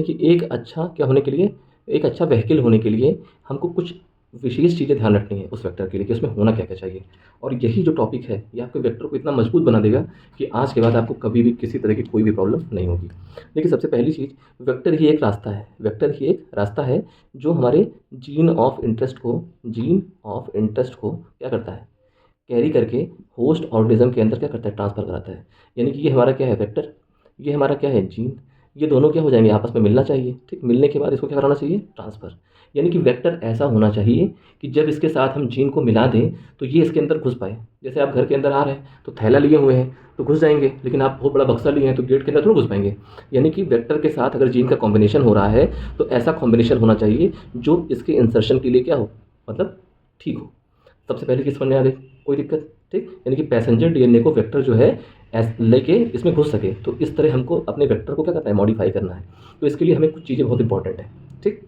कि एक अच्छा क्या होने के लिए, एक अच्छा व्हीकल होने के लिए हमको कुछ विशेष चीज़ें ध्यान रखनी है उस वेक्टर के लिए कि उसमें होना क्या-क्या चाहिए। और यही जो टॉपिक है, ये आपके वेक्टर को इतना मजबूत बना देगा कि आज के बाद आपको कभी भी किसी तरह की कोई भी प्रॉब्लम नहीं होगी। देखिए, सबसे पहली चीज़, वेक्टर ही एक रास्ता है, वेक्टर ही एक रास्ता है जो हमारे जीन ऑफ इंटरेस्ट को क्या करता है, कैरी करके होस्ट ऑर्गेनिज्म के अंदर क्या करता है, ट्रांसफ़र कराता है। यानी कि ये हमारा क्या है, वेक्टर, ये हमारा क्या है, जीन। ये दोनों क्या हो जाएँगे, आपस में मिलना चाहिए, ठीक? मिलने के बाद इसको क्या कराना चाहिए, ट्रांसफ़र। यानी कि वेक्टर ऐसा होना चाहिए कि जब इसके साथ हम जीन को मिला दें, तो ये इसके अंदर घुस पाए। जैसे आप घर के अंदर आ रहे हैं, तो थैला लिए हुए हैं, तो घुस जाएँगे, लेकिन आप बहुत बड़ा बक्सा लिए हैं, तो गेट के अंदर थोड़ी घुस पाएँगे। यानी कि वेक्टर के साथ अगर जीन का कॉम्बिनेशन हो रहा है, तो ऐसा कॉम्बिनेशन होना चाहिए जो इसके इंसर्शन के लिए क्या हो, मतलब ठीक हो। सबसे पहले चीज़ समझ में आ गई, कोई दिक्कत, ठीक? यानी कि पैसेंजर डीएनए को वेक्टर जो है लेके इसमें घुस सके, तो इस तरह हमको अपने वेक्टर को क्या करना है, मॉडिफाई करना है। तो इसके लिए हमें कुछ चीज़ें बहुत इंपॉर्टेंट है, ठीक?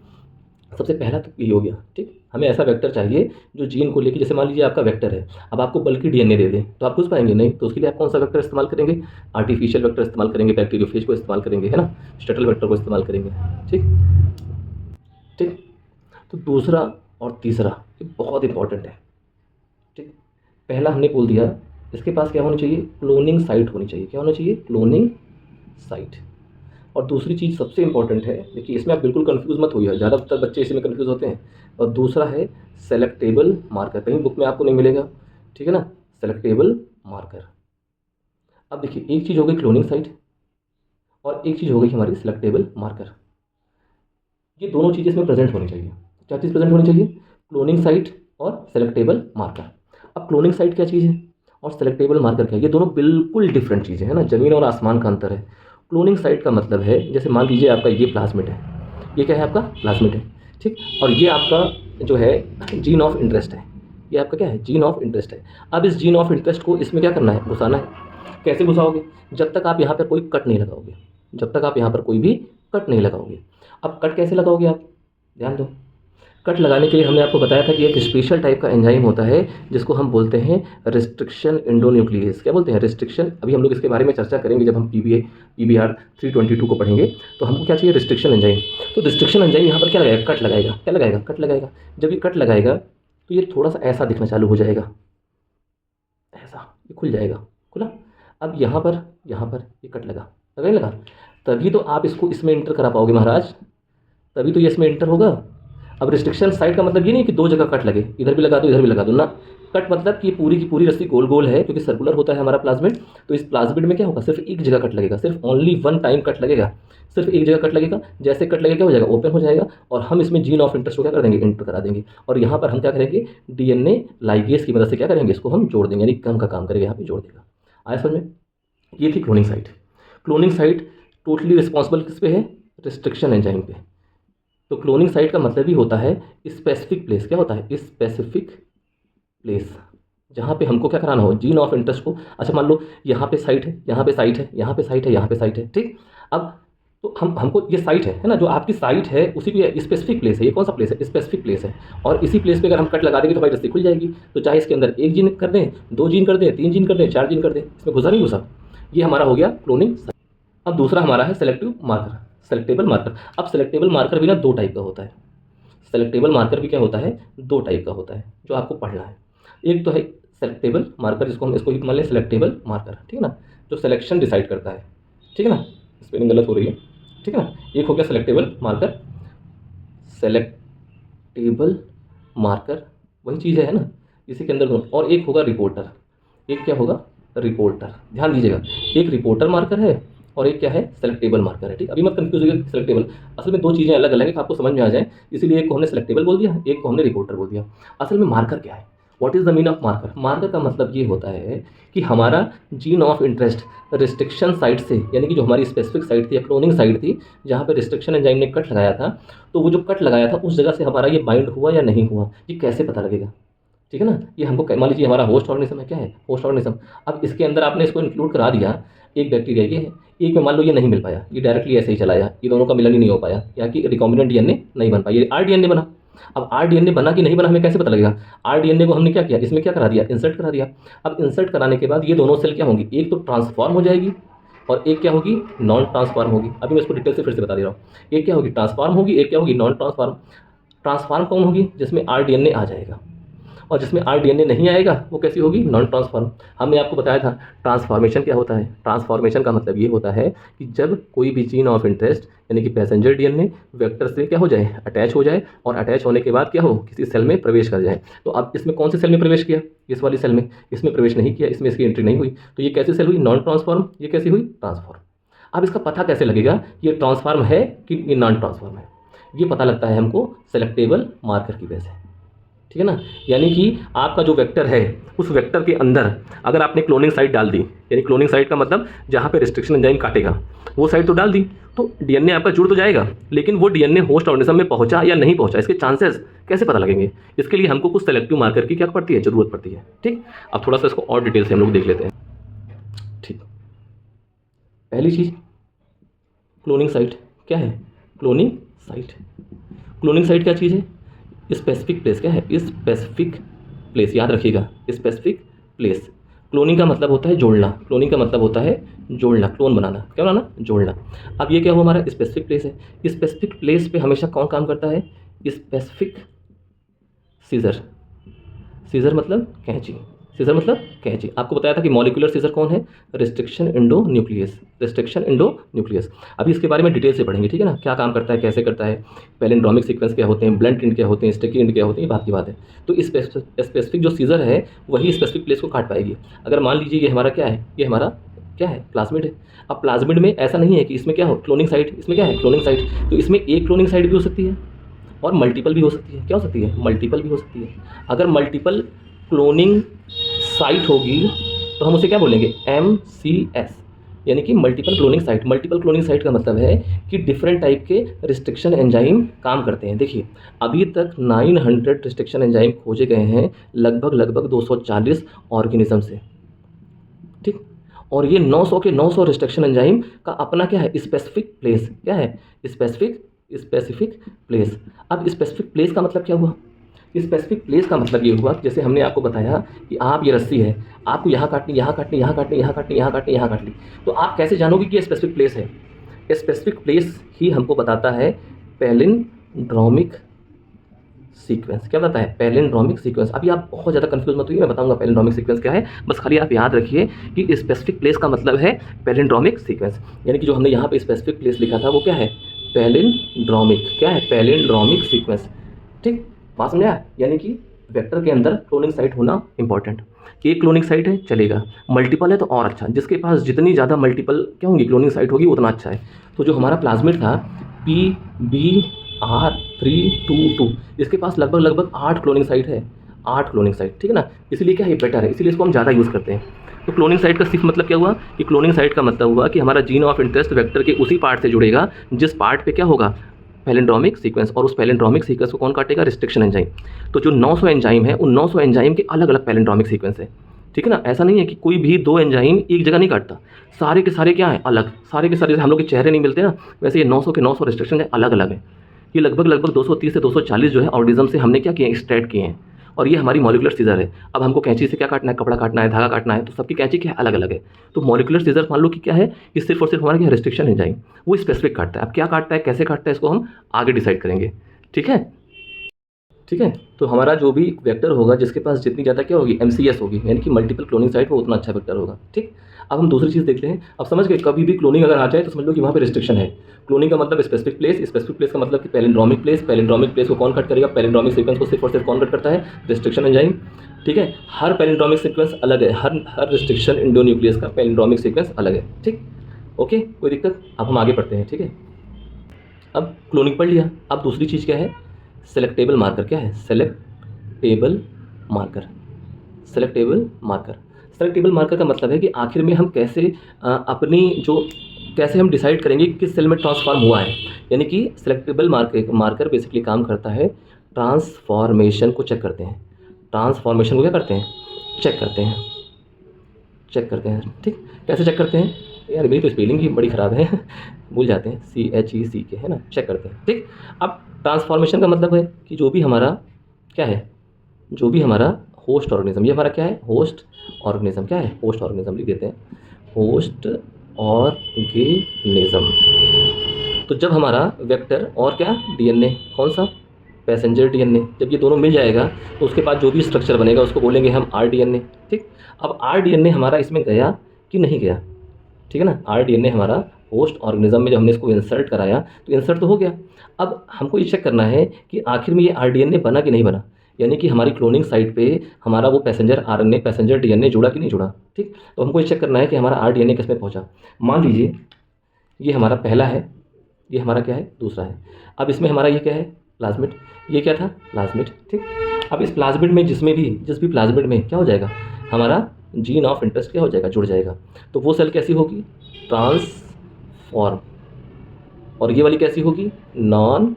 सबसे पहला तो यही हो गया, ठीक? हमें ऐसा वेक्टर चाहिए जो जीन को लेके, जैसे मान लीजिए आपका वेक्टर है, अब आपको बल्कि डीएनए दे दें, तो आप घुस पाएँगे? नहीं। तो उसके लिए आप कौन सा वेक्टर इस्तेमाल करेंगे? आर्टिफिशियल वेक्टर इस्तेमाल करेंगे, बैक्टीरियोफेज को इस्तेमाल करेंगे, है ना? शटल वेक्टर को इस्तेमाल करेंगे, ठीक? ठीक? तो दूसरा और तीसरा ये बहुत इंपॉर्टेंट है, ठीक? पहला हमने बोल दिया, इसके पास क्या होनी चाहिए, क्लोनिंग साइट होनी चाहिए। क्या होना चाहिए, क्लोनिंग साइट। और दूसरी चीज़ सबसे इंपॉर्टेंट है, देखिए इसमें आप बिल्कुल कंफ्यूज मत होइए, ज़्यादातर बच्चे इसमें कंफ्यूज होते हैं। और दूसरा है सेलेक्टेबल मार्कर, कहीं बुक में आपको नहीं मिलेगा, ठीक है ना? Selectable marker. अब देखिए, एक चीज़ हो गई क्लोनिंग साइट और एक चीज़ हो गई हमारी सेलेक्टेबल मार्कर। ये दोनों चीज़ें इसमें प्रेजेंट होनी चाहिए। क्या चीज़ प्रेजेंट होनी चाहिए, क्लोनिंग साइट और सेलेक्टेबल मार्कर। अब क्लोनिंग साइट क्या चीज़ है और सेलेक्टेबल मार्कर क्या है, ये दोनों बिल्कुल डिफरेंट चीज़ें हैं ना, ज़मीन और आसमान का अंतर है। क्लोनिंग साइट का मतलब है, जैसे मान लीजिए आपका ये प्लाज्मिड है, ये क्या है, आपका प्लाज्मिड है, ठीक? और ये आपका जो है जीन ऑफ इंटरेस्ट है, ये आपका क्या है, जीन ऑफ इंटरेस्ट है। अब इस जीन ऑफ इंटरेस्ट को इसमें क्या करना है, घुसाना है। कैसे घुसाओगे, जब तक आप यहाँ पर कोई कट नहीं लगाओगे, जब तक आप यहाँ पर कोई भी कट नहीं लगाओगे। अब कट कैसे लगाओगे आप, ध्यान दो। कट लगाने के लिए हमने आपको बताया था कि एक स्पेशल टाइप का एंजाइम होता है जिसको हम बोलते हैं रिस्ट्रिक्शन एंडोन्यूक्लियेज। क्या बोलते हैं, रिस्ट्रिक्शन। अभी हम लोग इसके बारे में चर्चा करेंगे जब हम पीबीआर 322 को पढ़ेंगे। तो हमको क्या चाहिए, रिस्ट्रिक्शन एंजाइम। तो रिस्ट्रिक्शन एंजाइम यहाँ पर क्या लगाएगा, कट लगाएगा। क्या लगाएगा, कट लगाएगा। जब ये कट लगाएगा तो ये थोड़ा सा ऐसा दिखना चालू हो जाएगा, ऐसा, ये खुल जाएगा, खुला। अब यहाँ पर ये कट लगा, लगा ही लगा, तभी तो आप इसको इसमें इंटर करा पाओगे महाराज, तभी तो ये इसमें इंटर होगा। अब रिस्ट्रिक्शन साइट का मतलब ये नहीं कि दो जगह कट लगे, इधर भी लगा दो इधर भी लगा दो ना। कट मतलब कि ये पूरी की पूरी रस्सी गोल गोल है, क्योंकि सर्कुलर होता है हमारा प्लाज्मिड। तो इस प्लाज्मिड में क्या होगा, सिर्फ एक जगह कट लगेगा, सिर्फ ओनली वन टाइम कट लगेगा, सिर्फ एक जगह कट लगेगा। जैसे कट लगेगा क्या हो जाएगा, ओपन हो जाएगा, और हम इसमें जीन ऑफ इंटरेस्ट को क्या कर देंगे, इंटर करा देंगे। और यहाँ पर हम क्या करेंगे, डीएनए लाइगेज की मदद से क्या करेंगे, इसको हम जोड़ देंगे, यानी कम का काम करेगा, यहाँ पे जोड़ देगा। आया समझ में। ये थी cloning site. Cloning site totally responsible किस पे है, रिस्ट्रिक्शन एंजाइम पे। तो क्लोनिंग साइट का मतलब ही होता है स्पेसिफिक प्लेस। क्या होता है, स्पेसिफिक प्लेस, जहाँ पे हमको क्या कराना हो, जीन ऑफ इंटरेस्ट को। अच्छा मान लो यहाँ पे साइट है, यहाँ पे साइट है, यहाँ पे साइट है, यहाँ पे साइट है, ठीक। अब तो हमको ये साइट है ना, जो आपकी साइट है उसी पे स्पेसिफिक प्लेस है। ये कौन सा प्लेस है, स्पेसिफिक प्लेस है। और इसी प्लेस पे अगर हम कट लगा देंगे तो भाई रस्सी खुल जाएगी। तो चाहे इसके अंदर एक जीन कर दें, दो जीन कर दें, तीन जीन कर दें, चार जीन कर दें, इसमें घुसा नहीं घुसा। ये हमारा हो गया क्लोनिंग। अब दूसरा हमारा है सेलेक्टिव मार्कर, सेलेक्टेबल मार्कर। अब सेलेक्टेबल मार्कर भी ना दो टाइप का होता है। सेलेक्टेबल मार्कर भी क्या होता है, दो टाइप का होता है, जो आपको पढ़ना है। एक तो है सेलेक्टेबल मार्कर, जिसको हम इसको ही मान लें सेलेक्टेबल मार्कर, ठीक है ना, जो सिलेक्शन डिसाइड करता है, ठीक है ना। स्पेलिंग गलत हो रही है, ठीक है ना। एक हो गया सेलेक्टेबल मार्कर, सेलेक्टेबल मार्कर वही चीज़ है ना, इसी के अंदर दोनों। और एक होगा रिपोर्टर, एक क्या होगा, रिपोर्टर। ध्यान दीजिएगा, एक रिपोर्टर मार्कर है और एक क्या है, सेलेक्टेबल मार्कर है, ठीक। अभी मत कंफ्यूज होइए, सेलेक्टेबल असल में दो चीज़ें अलग अलग हैं, आपको समझ में आ जाए, इसीलिए एक को हमने सेलेक्टेबल बोल दिया, एक को हमने रिपोर्टर बोल दिया। असल में मार्कर क्या है, what is the mean of marker. Marker का मतलब ये होता है कि हमारा gene of interest restriction site से, यानी कि जो हमारी स्पेसिफिक साइट थी या क्लोनिंग साइट थी, जहाँ पे रिस्ट्रिक्शन एंजाइम ने कट लगाया था, तो वो जो कट लगाया था उस जगह से हमारा ये बाइंड हुआ या नहीं हुआ, ये कैसे पता लगेगा, ठीक है ना। ये हमको मान लीजिए हमारा होस्ट ऑर्गेनिज्म है, क्या है, होस्ट ऑर्गेनिज्म। अब इसके अंदर आपने इसको इंक्लूड करा दिया, एक बैक्टीरिया ये है, एक में मान लो ये नहीं मिल पाया, ये डायरेक्टली ऐसे ही चला गया, ये दोनों का मिलन ही नहीं हो पाया, या कि रिकॉम्बिनेंट डीएनए नहीं बन पाया, ये आरडीएनए बना। अब आरडीएनए बना कि नहीं बना हमें कैसे पता लगेगा, आरडीएनए को हमने क्या किया, इसमें क्या करा दिया, इंसर्ट करा दिया। अब इंसर्ट कराने के बाद ये दोनों सेल क्या होंगी, एक तो ट्रांसफॉर्म हो जाएगी और एक क्या होगी, नॉन ट्रांसफॉर्म होगी। अभी मैं इसको डिटेल से फिर से बता दे रहा हूँ। एक क्या होगी, ट्रांसफॉर्म होगी, एक क्या होगी, नॉन ट्रांसफॉर्म। ट्रांसफॉर्म कौन होगी, जिसमें आरडीएनए आ जाएगा, और जिसमें आरडीएनए नहीं आएगा वो कैसी होगी, नॉन ट्रांसफॉर्म। हमने आपको बताया था ट्रांसफॉर्मेशन क्या होता है। ट्रांसफॉर्मेशन का मतलब ये होता है कि जब कोई भी जीन ऑफ इंटरेस्ट यानी कि पैसेंजर डीएनए वेक्टर से क्या हो जाए, अटैच हो जाए, और अटैच होने के बाद क्या हो, किसी सेल में प्रवेश कर जाए। तो अब इसमें कौन से सेल में प्रवेश किया, इस वाली सेल में, इसमें प्रवेश नहीं किया, इसमें इसकी एंट्री नहीं हुई, तो ये कैसी सेल हुई, नॉन ट्रांसफॉर्म। ये कैसी हुई, ट्रांसफॉर्म। अब इसका पता कैसे लगेगा ये ट्रांसफॉर्म है कि ये नॉन ट्रांसफॉर्म है, ये पता लगता है हमको सेलेक्टेबल मार्कर की वजह से, ठीक है ना। यानी कि आपका जो वेक्टर है उस वेक्टर के अंदर अगर आपने क्लोनिंग साइट डाल दी, यानी क्लोनिंग साइट का मतलब जहाँ पे रिस्ट्रिक्शन एंजाइम काटेगा वो साइट तो डाल दी, तो डीएनए आपका जुड़ तो जाएगा, लेकिन वो डीएनए होस्ट ऑर्गेनिज्म में पहुंचा या नहीं पहुंचा, इसके चांसेस कैसे पता लगेंगे। इसके लिए हमको कुछ सेलेक्टिव मार्कर की क्या पड़ती है, जरूरत पड़ती है। ठीक, अब थोड़ा सा इसको और डिटेल से हम लोग देख लेते हैं। ठीक, पहली चीज़ क्लोनिंग साइट क्या है, क्लोनिंग साइट। क्लोनिंग साइट क्या चीज़ है, स्पेसिफिक प्लेस। क्या है, स्पेसिफिक प्लेस, याद रखिएगा, स्पेसिफिक प्लेस। क्लोनिंग का मतलब होता है जोड़ना, क्लोनिंग का मतलब होता है जोड़ना, क्लोन बनाना, क्या बनाना, जोड़ना। अब ये क्या हुआ, हमारा स्पेसिफिक प्लेस है। स्पेसिफिक प्लेस पे हमेशा कौन काम करता है, स्पेसिफिक सीजर। सीजर मतलब कैंची, सीजर मतलब कैंची। आपको बताया था कि मॉलिक्यूलर सीजर कौन है, restriction Indo nucleus, restriction Indo nucleus. अभी इसके बारे में डिटेल से पढ़ेंगे, ठीक है ना, क्या काम करता है, कैसे करता है, पैलिंड्रोमिक सीक्वेंस क्या होते हैं, ब्लंट इंड क्या होते हैं, स्टिकी इंड क्या होते हैं, ये बात की बात है। तो स्पेसिफिक जो सीजर है वही स्पेसिफिक प्लेस को काट पाएगी। अगर मान लीजिए ये हमारा क्या है, ये हमारा क्या है, प्लाज्मिड है। अब प्लाज्मिड में ऐसा नहीं है कि इसमें क्या हो, क्लोनिंग साइट, इसमें क्या है, क्लोनिंग साइट। तो इसमें एक क्लोनिंग साइट भी हो सकती है और मल्टीपल भी हो सकती है। क्या हो सकती है, मल्टीपल भी हो सकती है। अगर मल्टीपल क्लोनिंग साइट होगी तो हम उसे क्या बोलेंगे, MCS, यानी कि multiple cloning site. Multiple cloning site का मतलब है कि डिफरेंट टाइप के रिस्ट्रिक्शन एंजाइम काम करते हैं। देखिए अभी तक 900 रिस्ट्रिक्शन एंजाइम खोजे गए हैं, लगभग 240 ऑर्गेनिज्म से। ठीक, और ये 900 के 900 रिस्ट्रिक्शन एंजाइम का अपना क्या है, स्पेसिफिक प्लेस। क्या है, स्पेसिफिक प्लेस। अब स्पेसिफिक प्लेस का मतलब क्या हुआ, स्पेसिफिक प्लेस का मतलब ये हुआ कि जैसे हमने आपको बताया कि आप ये रस्सी है, आपको यहाँ काटनी, यहाँ काटनी, यहाँ काटनी, यहाँ काटनी, यहाँ काटनी, यहाँ काट ली, तो आप कैसे जानोगे कि ये स्पेसिफिक प्लेस है। स्पेसिफिक प्लेस ही हमको बताता है पैलिंड्रोमिक सीक्वेंस। क्या बताता है, पैलिंड्रोमिक सीक्वेंस। अभी आप बहुत ज़्यादा कंफ्यूज मत होइए, मैं बताऊंगा पैलिंड्रोमिक सीक्वेंस क्या है, बस खाली आप याद रखिए कि स्पेसिफिक प्लेस का मतलब है पैलिंड्रोमिक सीक्वेंस। यानी कि जो हमने यहाँ पे स्पेसिफिक प्लेस लिखा था वो क्या है, पैलिंड्रोमिक। क्या है, पैलिंड्रोमिक सीक्वेंस। ठीक, बात समझ आया। यानी कि वेक्टर के अंदर क्लोनिंग साइट होना इंपॉर्टेंट। कि एक क्लोनिंग साइट है चलेगा, मल्टीपल है तो और अच्छा, जिसके पास जितनी ज़्यादा मल्टीपल क्या होंगी क्लोनिंग साइट होगी उतना अच्छा है। तो जो हमारा प्लाज्मिड था PBr322, इसके पास लगभग 8 क्लोनिंग साइट है, 8 क्लोनिंग साइट, ठीक है ना। इसीलिए क्या है, बेटर है, इसीलिए इसको हम ज़्यादा यूज़ करते हैं। तो क्लोनिंग साइट का सिर्फ मतलब क्या हुआ कि क्लोनिंग साइट का मतलब हुआ कि हमारा जीन ऑफ इंटरेस्ट वेक्टर के उसी पार्ट से जुड़ेगा जिस पार्ट पे क्या होगा, पैलिंड्रोमिक सीक्वेंस। और उस पैलिंड्रोमिक सीक्वेंस को कौन काटेगा, रिस्ट्रिक्शन एंजाइम। तो जो 900 एंजाइम है उन 900 एंजाइम के अलग अलग पैलिंड्रोमिक सीक्वेंस है, ठीक है ना। ऐसा नहीं है कि कोई भी 2 एंजाइम एक जगह नहीं काटता, सारे के सारे क्या है, अलग, सारे के सारे। जैसे हम लोग के चेहरे नहीं मिलते ना, वैसे ये 900 के 900 रिस्ट्रिक्शन अलग अलग है। ये लगभग 230 से 240 जो है ऑर्गेनिज्म से हमने क्या किए, एक्सट्रैक्ट किए हैं। और ये हमारी मॉलिकुलर सीजर है। अब हमको कैंची से क्या काटना है, कपड़ा काटना है, धागा काटना है, तो सबकी कैंची क्या है, अलग अलग है। तो मॉलिकुलर सीजर मान लो कि क्या है, ये सिर्फ और सिर्फ हमारा क्या रिस्ट्रिक्शन एंजाइम, वो स्पेसिफिक काटता है। अब क्या काटता है, कैसे काटता है, इसको हम आगे डिसाइड करेंगे, ठीक है। ठीक है, तो हमारा जो भी वेक्टर होगा जिसके पास जितनी ज़्यादा क्या होगी, MCS होगी, यानी कि मल्टीपल क्लोनिंग साइट, वो उतना अच्छा वेक्टर होगा। ठीक, अब हम दूसरी चीज़ देखते हैं। अब समझ गए, कभी भी क्लोनिंग अगर आ जाए तो समझ लो कि वहाँ पे रिस्ट्रिक्शन है। क्लोनिंग का मतलब स्पेसिफिक प्लेस, स्पेसिफिक प्लेस का मतलब कि पैलिंड्रोमिक प्लेस। पैलिंड्रोमिक प्लेस को कौन कट करेगा, पैलिंड्रोमिक सीक्वेंस को सिर्फ और सिर्फ कौन कट करता है, रिस्ट्रिक्शन एंजाइम। ठीक है, हर पैलिंड्रोमिक सीक्वेंस अलग है, हर रिस्ट्रिक्शन इंडोन्यूक्लियस का पैलिंड्रोमिक सीक्वेंस अलग है। ठीक, ओके, कोई दिक्कत। अब हम आगे बढ़ते हैं, ठीक है। अब क्लोनिंग पढ़ लिया, अब दूसरी चीज़ क्या है, सेलेक्टेबल मार्कर। क्या है, selectable marker. Selectable marker, selectable marker का मतलब है कि आखिर में हम कैसे कैसे हम डिसाइड करेंगे कि किस सेल में ट्रांसफॉर्म हुआ है। यानी कि सेलेक्टेबल मार्कर बेसिकली काम करता है ट्रांसफॉर्मेशन को चेक करते हैं। ट्रांसफॉर्मेशन को क्या करते हैं, चेक करते हैं, चेक करते हैं। ठीक, कैसे चेक करते हैं, यार मेरी तो स्पेलिंग ही बड़ी ख़राब है भूल जाते हैं, CHECK है ना, चेक करते हैं। ठीक, अब ट्रांसफॉर्मेशन का मतलब है कि जो भी हमारा क्या है, जो भी हमारा होस्ट ऑर्गेनिज्म, ये हमारा क्या है, होस्ट ऑर्गेनिज्म। क्या है, होस्ट ऑर्गेनिज्म लिख देते हैं, होस्ट ऑर्गेनिज्म। तो जब हमारा वेक्टर और क्या डीएनए, कौन सा, पैसेंजर डीएनए, जब ये दोनों मिल जाएगा तो उसके बाद जो भी स्ट्रक्चर बनेगा उसको बोलेंगे हम आरडीएनए। ठीक, अब आरडीएनए हमारा इसमें गया कि नहीं गया, ठीक है ना, आरडीएनए हमारा होस्ट ऑर्गेनिज्म में जब हमने इसको इंसर्ट कराया तो इंसर्ट तो हो गया। अब हमको ये चेक करना है कि आखिर में ये आरडीएनए बना कि नहीं बना, यानी कि हमारी क्लोनिंग साइट पे हमारा वो पैसेंजर आरएनए, पैसेंजर डीएनए जुड़ा कि नहीं जुड़ा। ठीक, तो हमको ये चेक करना है कि हमारा आरडीएनए किस में पहुंचा। मान लीजिए ये हमारा पहला है, ये हमारा क्या है, दूसरा है। अब इसमें हमारा ये क्या है, प्लाज्मिड, ये क्या था, प्लाज्मिड। ठीक, अब इस प्लाज्मिड में जिस भी प्लाज्मिड में क्या हो जाएगा, हमारा जीन ऑफ इंटरेस्ट क्या हो जाएगा, जुड़ जाएगा। तो वो सेल कैसी होगी, ट्रांसफॉर्म, और ये वाली कैसी होगी, नॉन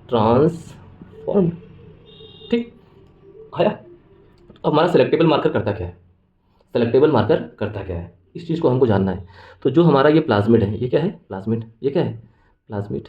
ट्रांसफॉर्म। ठीक, आया। अब हमारा सेलेक्टेबल मार्कर करता क्या है, सेलेक्टेबल मार्कर करता क्या है, इस चीज़ को हमको जानना है। तो जो हमारा ये प्लाज्मिड है, ये क्या है, प्लाज्मिड, ये क्या है, प्लाज्मिड।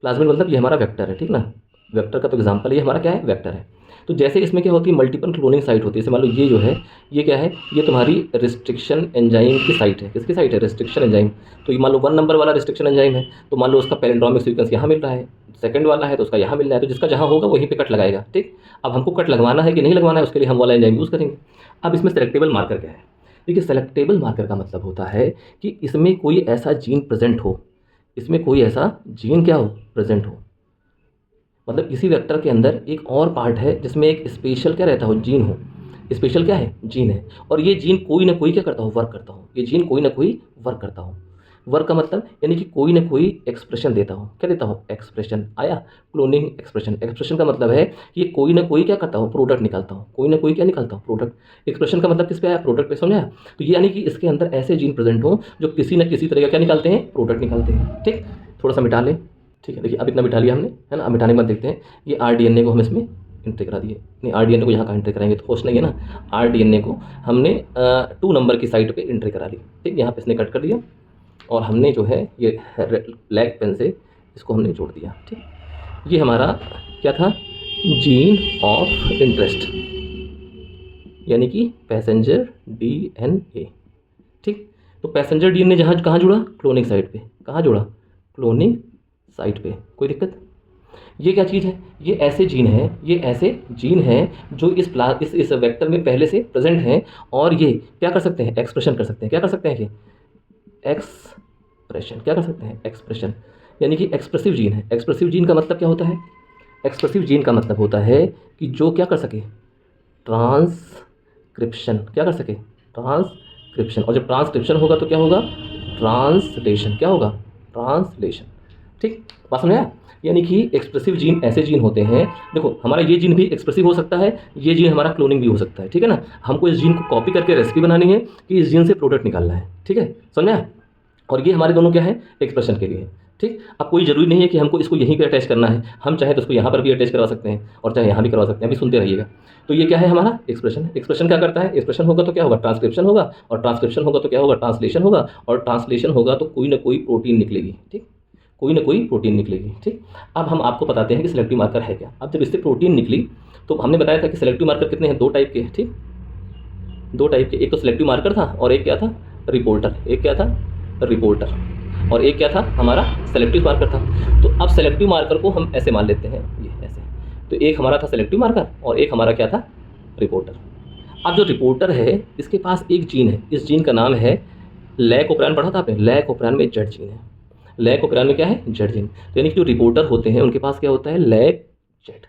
प्लाज्मिड मतलब ये हमारा वेक्टर है, ठीक ना, वेक्टर का तो एग्जांपल ये हमारा क्या है, वेक्टर है। तो जैसे इसमें क्या होती है, मल्टीपल क्लोनिंग साइट होती है। जैसे मान लो ये जो है, ये क्या है, ये तुम्हारी रिस्ट्रिक्शन एंजाइम की साइट है। किसकी साइट है, रिस्ट्रिक्शन एंजाइम। तो ये मान लो 1 नंबर वाला रिस्ट्रिक्शन एंजाइम है, तो मान लो उसका पैलिंड्रोमिक सीक्वेंस यहाँ मिल रहा है, सेकंड वाला है तो उसका यहाँ मिल रहा है, तो जिसका जहाँ होगा वहीं पे कट लगाएगा। ठीक, अब हमको कट लगवाना है कि नहीं लगवाना है, उसके लिए हम वाला एंजाइम यूज़ करेंगे। अब इसमें सेलेक्टेबल मार्कर क्या है, देखिए सेलेक्टेबल मार्कर का मतलब होता है कि इसमें कोई ऐसा जीन प्रेजेंट हो, इसमें कोई ऐसा जीन क्या हो, प्रेजेंट हो। मतलब इसी वेक्टर के अंदर एक और पार्ट है जिसमें एक स्पेशल क्या रहता हो, जीन हो, स्पेशल क्या है, जीन है। और ये जीन कोई ना कोई क्या करता हो, वर्क करता हो, ये जीन कोई ना कोई वर्क करता हो। वर्क का मतलब यानी कि कोई ना कोई एक्सप्रेशन देता हो, क्या देता हो, एक्सप्रेशन। आया, क्लोनिंग एक्सप्रेशन। एक्सप्रेशन का मतलब है कि ये कोई ना कोई क्या करता हो, प्रोडक्ट निकालता हो, कोई ना कोई क्या निकालता हो, प्रोडक्ट। एक्सप्रेशन का मतलब किस पे आया, प्रोडक्ट पे, समझा। तो ये यानी कि इसके अंदर ऐसे जीन प्रेजेंट हो जो किसी न किसी तरह का क्या निकालते हैं, प्रोडक्ट निकालते हैं। ठीक, थोड़ा सा मिटा लें, ठीक है। देखिए अब इतना मिटा लिया हमने, है ना। अब मिटाने के बाद देखते हैं, ये आरडीएनए को हम इसमें एंट्री करा दिए। नहीं, आरडीएनए को यहाँ का एंट्री कराएंगे तो होस्ट नहीं है ना, आरडीएनए को हमने 2 नंबर की साइट पे एंट्री करा ली। ठीक, यहाँ पे इसने कट कर दिया और हमने जो है ये लैग पेन से इसको हमने जोड़ दिया। ठीक, ये हमारा क्या था, जीन ऑफ इंटरेस्ट, यानी कि पैसेंजर डीएनए। ठीक, तो पैसेंजर डीएनए जहाँ कहाँ जुड़ा, क्लोनिंग साइट पे, कहाँ जुड़ा, क्लोनिंग साइट पे। कोई दिक्कत, ये क्या चीज़ है, ये ऐसे जीन है, ये ऐसे जीन हैं जो इस वेक्टर में पहले से प्रेजेंट हैं, और ये क्या कर सकते हैं, एक्सप्रेशन कर सकते हैं। क्या कर सकते हैं, ये एक्सप्रेशन, क्या कर सकते हैं, एक्सप्रेशन, यानी कि एक्सप्रेसिव जीन है। एक्सप्रेसिव जीन का मतलब क्या होता है, एक्सप्रेसिव जीन का मतलब होता है कि जो क्या कर सके, ट्रांसक्रिप्शन, क्या कर सके, ट्रांसक्रिप्शन। और जब ट्रांसक्रिप्शन होगा तो क्या होगा, ट्रांसलेशन, क्या होगा, ट्रांसलेशन। ठीक, बात समझ आया। यानी कि एक्सप्रेसिव जीन ऐसे जीन होते हैं, देखो हमारा ये जीन भी एक्सप्रेसिव हो सकता है, ये जीन हमारा क्लोनिंग भी हो सकता है। ठीक है ना, हमको इस जीन को कॉपी करके रेसिपी बनानी है कि इस जीन से प्रोडक्ट निकालना है। ठीक है, समझा। और ये हमारे दोनों क्या है, एक्सप्रेशन के लिए। ठीक, अब कोई ज़रूरी नहीं है कि हमको इसको यहीं पे अटैच करना है, हम चाहे तो इसको यहाँ पर भी अटैच करवा सकते हैं और चाहे यहाँ भी करवा सकते हैं। अभी सुनते रहिएगा। तो ये क्या है, हमारा एक्सप्रेशन। एक्सप्रेशन क्या करता है, एक्सप्रेशन होगा तो क्या होगा, ट्रांसक्रिप्शन होगा, और ट्रांसक्रिप्शन होगा तो क्या होगा, ट्रांसलेशन होगा, और ट्रांसलेशन होगा तो कोई ना कोई प्रोटीन निकलेगी। ठीक, कोई ना कोई प्रोटीन निकलेगी। ठीक, अब हम आपको बताते हैं कि सिलेक्टिव मार्कर है क्या। अब जब इससे प्रोटीन निकली तो हमने बताया था कि सिलेक्टिव मार्कर कितने हैं, 2 टाइप के। ठीक, 2 टाइप के, एक तो सिलेक्टिव मार्कर था और एक क्या था, रिपोर्टर। एक क्या था, रिपोर्टर, और एक क्या था, हमारा सेलेक्टिव मार्कर था। तो अब सेलेक्टिव मार्कर को हम ऐसे मान लेते हैं, ये ऐसे। तो एक हमारा था सेलेक्टिव मार्कर और एक हमारा क्या था, रिपोर्टर। अब जो रिपोर्टर है इसके पास एक जीन है, इस जीन का नाम है लैकोप्रान। पढ़ा था आपने, लैकोप्रान में जेड जीन है। लैकोप्रान में क्या है, जेड जीन। तो यानी कि जो रिपोर्टर होते हैं उनके पास क्या होता है, लैग जेड।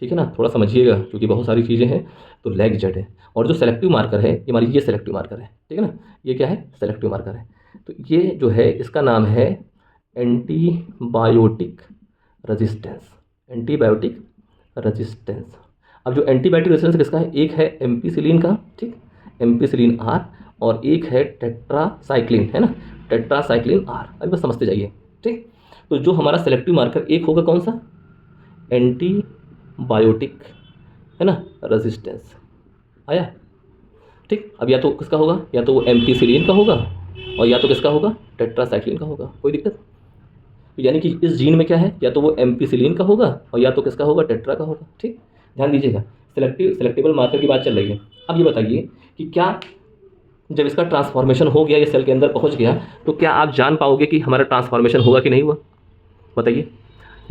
ठीक है ना, थोड़ा समझिएगा क्योंकि बहुत सारी चीज़ें हैं। तो लैग जेड है, और जो सेलेक्टिव मार्कर है ये हमारी, ये सेलेक्टिव मार्कर है। ठीक है ना, ये क्या है, सेलेक्टिव मार्कर है। तो ये जो है इसका नाम है एंटीबायोटिक रेजिस्टेंस, एंटीबायोटिक रेजिस्टेंस। अब जो एंटीबायोटिक रेजिस्टेंस किसका है, एक है एम्पिसिलिन का, ठीक, एम्पिसिलिन आर, और एक है टेट्रासाइक्लिन, है ना, टेट्रासाइक्लिन आर। अभी बस समझते जाइए। ठीक, तो जो हमारा सेलेक्टिव मार्कर एक होगा कौन सा, एंटीबायोटिक, है ना, रेजिस्टेंस। आया। ठीक, अब या तो किसका होगा, या तो वो एम्पिसिलिन का होगा और या तो किसका होगा, टेट्रासाइक्लिन का होगा। कोई दिक्कत, तो यानी कि इस जीन में क्या है, या तो वो एम्पिसिलिन का होगा और या तो किसका होगा, टेट्रा का होगा। ठीक, ध्यान दीजिएगा, सेलेक्टिवेबल मार्कर की बात चल रही है। अब ये बताइए कि क्या जब इसका ट्रांसफॉर्मेशन हो गया, ये सेल के अंदर पहुंच गया, तो क्या आप जान पाओगे कि हमारा ट्रांसफॉर्मेशन हुआ कि नहीं हुआ? बताइए।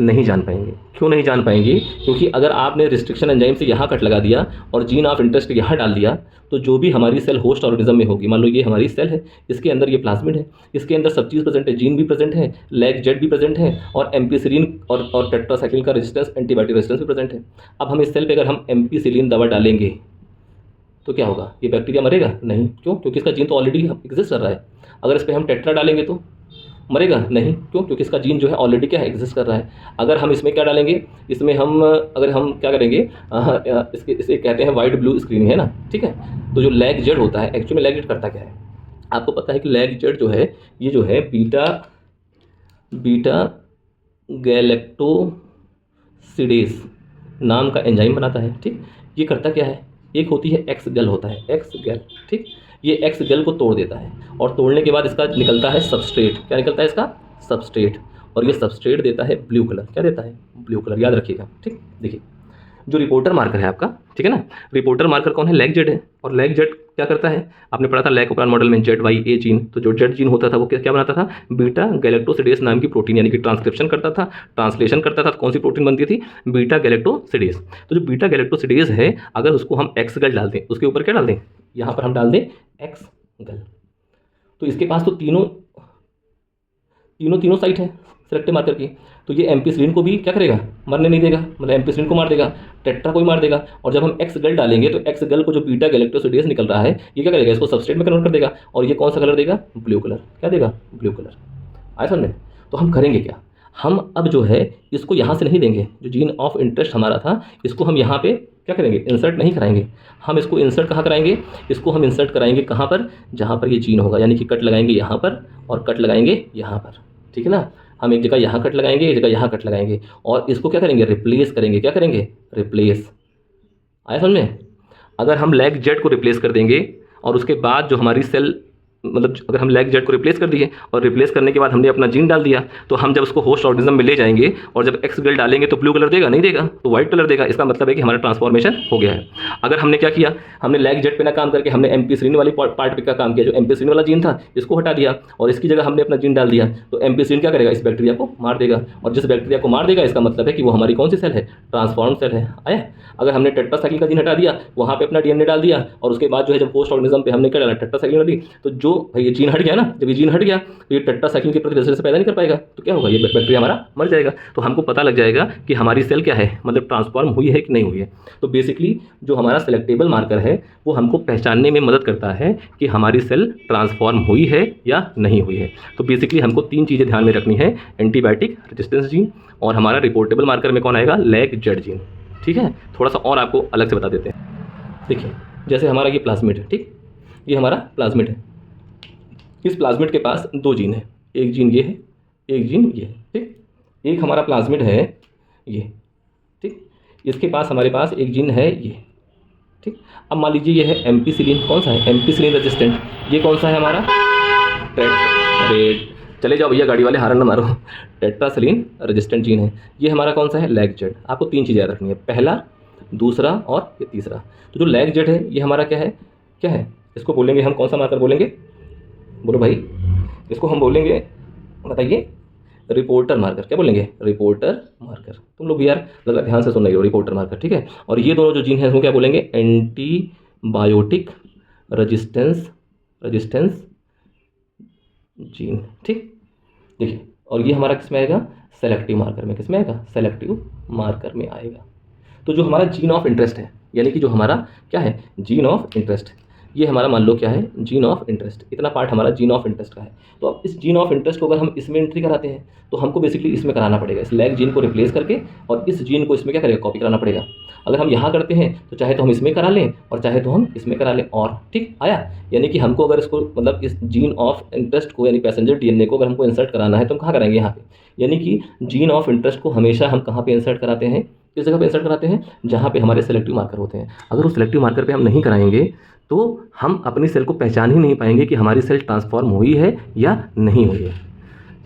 नहीं जान पाएंगे। क्यों नहीं जान पाएंगे? क्योंकि अगर आपने रिस्ट्रिक्शन एंजाइम से यहाँ कट लगा दिया और जीन ऑफ इंटरेस्ट यहाँ डाल दिया, तो जो भी हमारी सेल होस्ट ऑर्गेनिज्म में होगी, मान लो ये हमारी सेल है, इसके अंदर ये प्लाज्मिड है, इसके अंदर सब चीज़ प्रेजेंट है, जीन भी प्रेजेंट है, लैग जेड भी प्रेजेंट है, और एम्पीसिलिन और टेट्रासाइक्लिन का रेजिस्टेंस, एंटीबायोटिक रेजिस्टेंस भी प्रेजेंट है। अब हम इस सेल पे अगर हम एम्पीसिलिन दवा डालेंगे तो क्या होगा? ये बैक्टीरिया मरेगा? नहीं। क्यों? क्योंकि इसका जीन तो ऑलरेडी एग्जिस्ट कर रहा है। अगर इस पर हम टेट्रा डालेंगे तो मरेगा? नहीं। क्यों? क्योंकि इसका जीन जो है ऑलरेडी क्या है, एग्जिस्ट कर रहा है। अगर हम इसमें क्या डालेंगे, इसमें हम अगर हम क्या करेंगे, इसे कहते हैं वाइट ब्लू स्क्रीनिंग, है ना, ठीक है। तो जो लैग जेड होता है, एक्चुअली लैग जेड करता क्या है? आपको पता है कि लैग जेड जो है, ये जो है बीटा गैलेक्टोसिडेज नाम का एंजाइम बनाता है, ठीक। ये करता क्या है? एक होती है एक्स गैल, होता है एक्स गैल, ठीक। ये एक्स गैल को तोड़ देता है, और तोड़ने के बाद इसका निकलता है सबस्ट्रेट। क्या निकलता है इसका? सबस्ट्रेट। और ये सबस्ट्रेट देता है ब्लू कलर। क्या देता है? Blue colour. याद रखिएगा, ठीक। देखिए, जो रिपोर्टर मार्कर है आपका, ठीक है ना, रिपोर्टर मार्कर कौन है? लैग जेड है। और लैग जेड क्या करता है? आपने पढ़ा था लैकोप्रान मॉडल में, जेड वाई ए जीन। तो जो जेड जीन होता था वो क्या बनाता था? बीटा गैलेक्टोसिडेज नाम की प्रोटीन, यानी कि ट्रांसक्रिप्शन करता था, ट्रांसलेशन करता था। तो कौन सी प्रोटीन बनती थी? Beta galactosidase. तो जो बीटा गैलेक्टोसिडेज है, अगर उसको हम एक्स गल डाल दें, उसके ऊपर क्या डाल दें? यहाँ पर हम डाल दें एक्स गल, तो इसके पास तो तीनों साइट है सेलेक्टिव मार्कर की। तो ये एम्पीसिलिन को भी क्या करेगा? मरने नहीं देगा, मतलब एम्पीसिलिन को मार देगा, टेट्रा को भी मार देगा। और जब हम एक्स गल डालेंगे तो एक्स गल को जो बीटा गैलेक्टोसिडेज निकल रहा है, ये क्या करेगा? इसको सबस्ट्रेट में कन्वर्ट कर देगा, और ये कौन सा कलर देगा? Blue colour. क्या देगा? Blue colour. आया समझ में? तो हम करेंगे क्या? हम अब जो है इसको यहाँ से नहीं देंगे, जो जीन ऑफ इंटरेस्ट हमारा था, इसको हम यहाँ पे क्या करेंगे? इंसर्ट नहीं कराएंगे। हम इसको इंसर्ट कहाँ कराएंगे? इसको हम इंसर्ट कराएंगे कहाँ पर? जहाँ पर ये जीन होगा, यानी कि कट लगाएंगे यहाँ पर और कट लगाएंगे यहाँ पर, ठीक है ना। हम एक जगह यहाँ कट लगाएंगे, एक जगह यहाँ कट लगाएंगे, और इसको क्या करेंगे? रिप्लेस करेंगे। क्या करेंगे? रिप्लेस। आया समझ में? अगर हम लैग जेड को रिप्लेस कर देंगे, और उसके बाद जो हमारी सेल, मतलब अगर हम लैग जेड को रिप्लेस कर दिए, और रिप्लेस करने के बाद हमने अपना जीन डाल दिया, तो हम जब उसको होस्ट ऑर्गेनिज्म में ले जाएंगे और जब एक्स गल डालेंगे तो ब्लू कलर देगा? नहीं देगा, तो व्हाइट कलर देगा। इसका मतलब है कि हमारा ट्रांसफॉर्मेशन हो गया है। अगर हमने क्या किया, हमने लैग जेड पे ना काम करके हमने एम्पीसिलिन वाली पार्ट पे का काम किया, जो एम्पीसिलिन वाला जीन था इसको हटा दिया, और इसकी जगह हमने अपना जीन डाल दिया, तो एम्पीसिलिन क्या करेगा? इस बैक्टीरिया को मार देगा, और जिस बैक्टीरिया को मार देगा, इसका मतलब है कि वो हमारी कौन सी सेल है? ट्रांसफॉर्म सेल है। आया? अगर हमने टेट्रासाइक्लिन का जीन हटा दिया, वहाँ पे अपना डीएनए डाल दिया, और उसके बाद जो है जब होस्ट ऑर्गेनिज्म पे हमने क्या डाला? टेट्रासाइक्लिन डाली, तो जो भाई ये जीन हट गया ना, जब ये जीन हट गया तो ये टेट्रासाइक्लिन के प्रति रेजिस्टेंस पैदा नहीं कर पाएगा, तो क्या होगा? ये बैक्टीरिया हमारा मर जाएगा। तो हमको पता लग जाएगा कि हमारी सेल क्या है, मतलब ट्रांसफॉर्म हुई है कि नहीं हुई है। तो बेसिकली जो हमारा सेलेक्टेबल मार्कर है, वो हमको पहचानने में मदद करता है कि हमारी सेल ट्रांसफॉर्म हुई है या नहीं हुई है। तो बेसिकली हमको 3 चीज़ें ध्यान में रखनी है, एंटीबायोटिक रेजिस्टेंस जीन, और हमारा रिपोर्टेबल मार्कर में कौन आएगा? लैग जेड जीन, ठीक है। थोड़ा सा और आपको अलग से बता देते हैं। देखिए, जैसे हमारा ये प्लाज्मिड है, ठीक, ये हमारा प्लाज्मिड है। इस प्लाज्मिड के पास 2 जीन है, एक जीन ये है, एक जीन ये है, ठीक। एक हमारा प्लाज्मिड है ये, ठीक, इसके पास हमारे पास एक जीन है ये, ठीक। अब मान लीजिए ये है एम्पीसिलिन, कौन सा है? Ampicillin resistant. ये कौन सा है हमारा? चले जाओ भैया, गाड़ी वाले हारन ना मारो। टेट्रासिलिन रेजिस्टेंट जीन है। ये हमारा कौन सा है? Lag Z. आपको 3 चीज़ें याद रखनी है, पहला, दूसरा और ये तीसरा। तो जो लैग जेड है, ये हमारा क्या है? क्या है? इसको बोलेंगे हम, कौन सा मार्कर बोलेंगे? बोलो भाई। इसको हम बोलेंगे, बताइए, रिपोर्टर मार्कर। क्या बोलेंगे? Reporter marker. तुम लोग भी यार लगा ध्यान से सुन रहे हो, रिपोर्टर मार्कर, ठीक है। और ये दोनों जो जीन है, इसको क्या बोलेंगे? एंटीबायोटिक रेजिस्टेंस जीन, ठीक। देखिए, और ये हमारा किस में आएगा? सेलेक्टिव मार्कर में। किस में आएगा? सेलेक्टिव मार्कर में आएगा। तो जो हमारा जीन ऑफ इंटरेस्ट है, यानी कि जो हमारा क्या है? जीन ऑफ इंटरेस्ट, ये हमारा मान लो क्या है? Gene of interest. इतना पार्ट हमारा जीन ऑफ इंटरेस्ट का है। तो अब इस जीन ऑफ इंटरेस्ट को अगर हम इसमें एंट्री कराते हैं, तो हमको बेसिकली इसमें कराना पड़ेगा, इस लैग जीन को रिप्लेस करके, और इस जीन को इसमें क्या करेगा? कॉपी कराना पड़ेगा। अगर हम यहाँ करते हैं तो चाहे तो हम इसमें करा लें और चाहे तो हम इसमें करा लें, और ठीक आया। यानी कि हमको अगर इसको, मतलब इस जीन ऑफ इंटरेस्ट को, यानी पैसेंजर डीएनए को अगर हमको इंसर्ट कराना है, तो हम कहाँ कराएंगे? यहाँ पे। यानी कि जीन ऑफ इंटरेस्ट को हमेशा हम कहाँ पे इंसर्ट कराते हैं? किस जगह पे इंसर्ट कराते हैं? जहाँ पे हमारे सेलेक्टिव मार्कर होते हैं। अगर उस सेलेक्टिव मार्कर पे हम नहीं कराएंगे तो हम अपनी सेल को पहचान ही नहीं पाएंगे कि हमारी सेल ट्रांसफॉर्म हुई है या नहीं हुई है,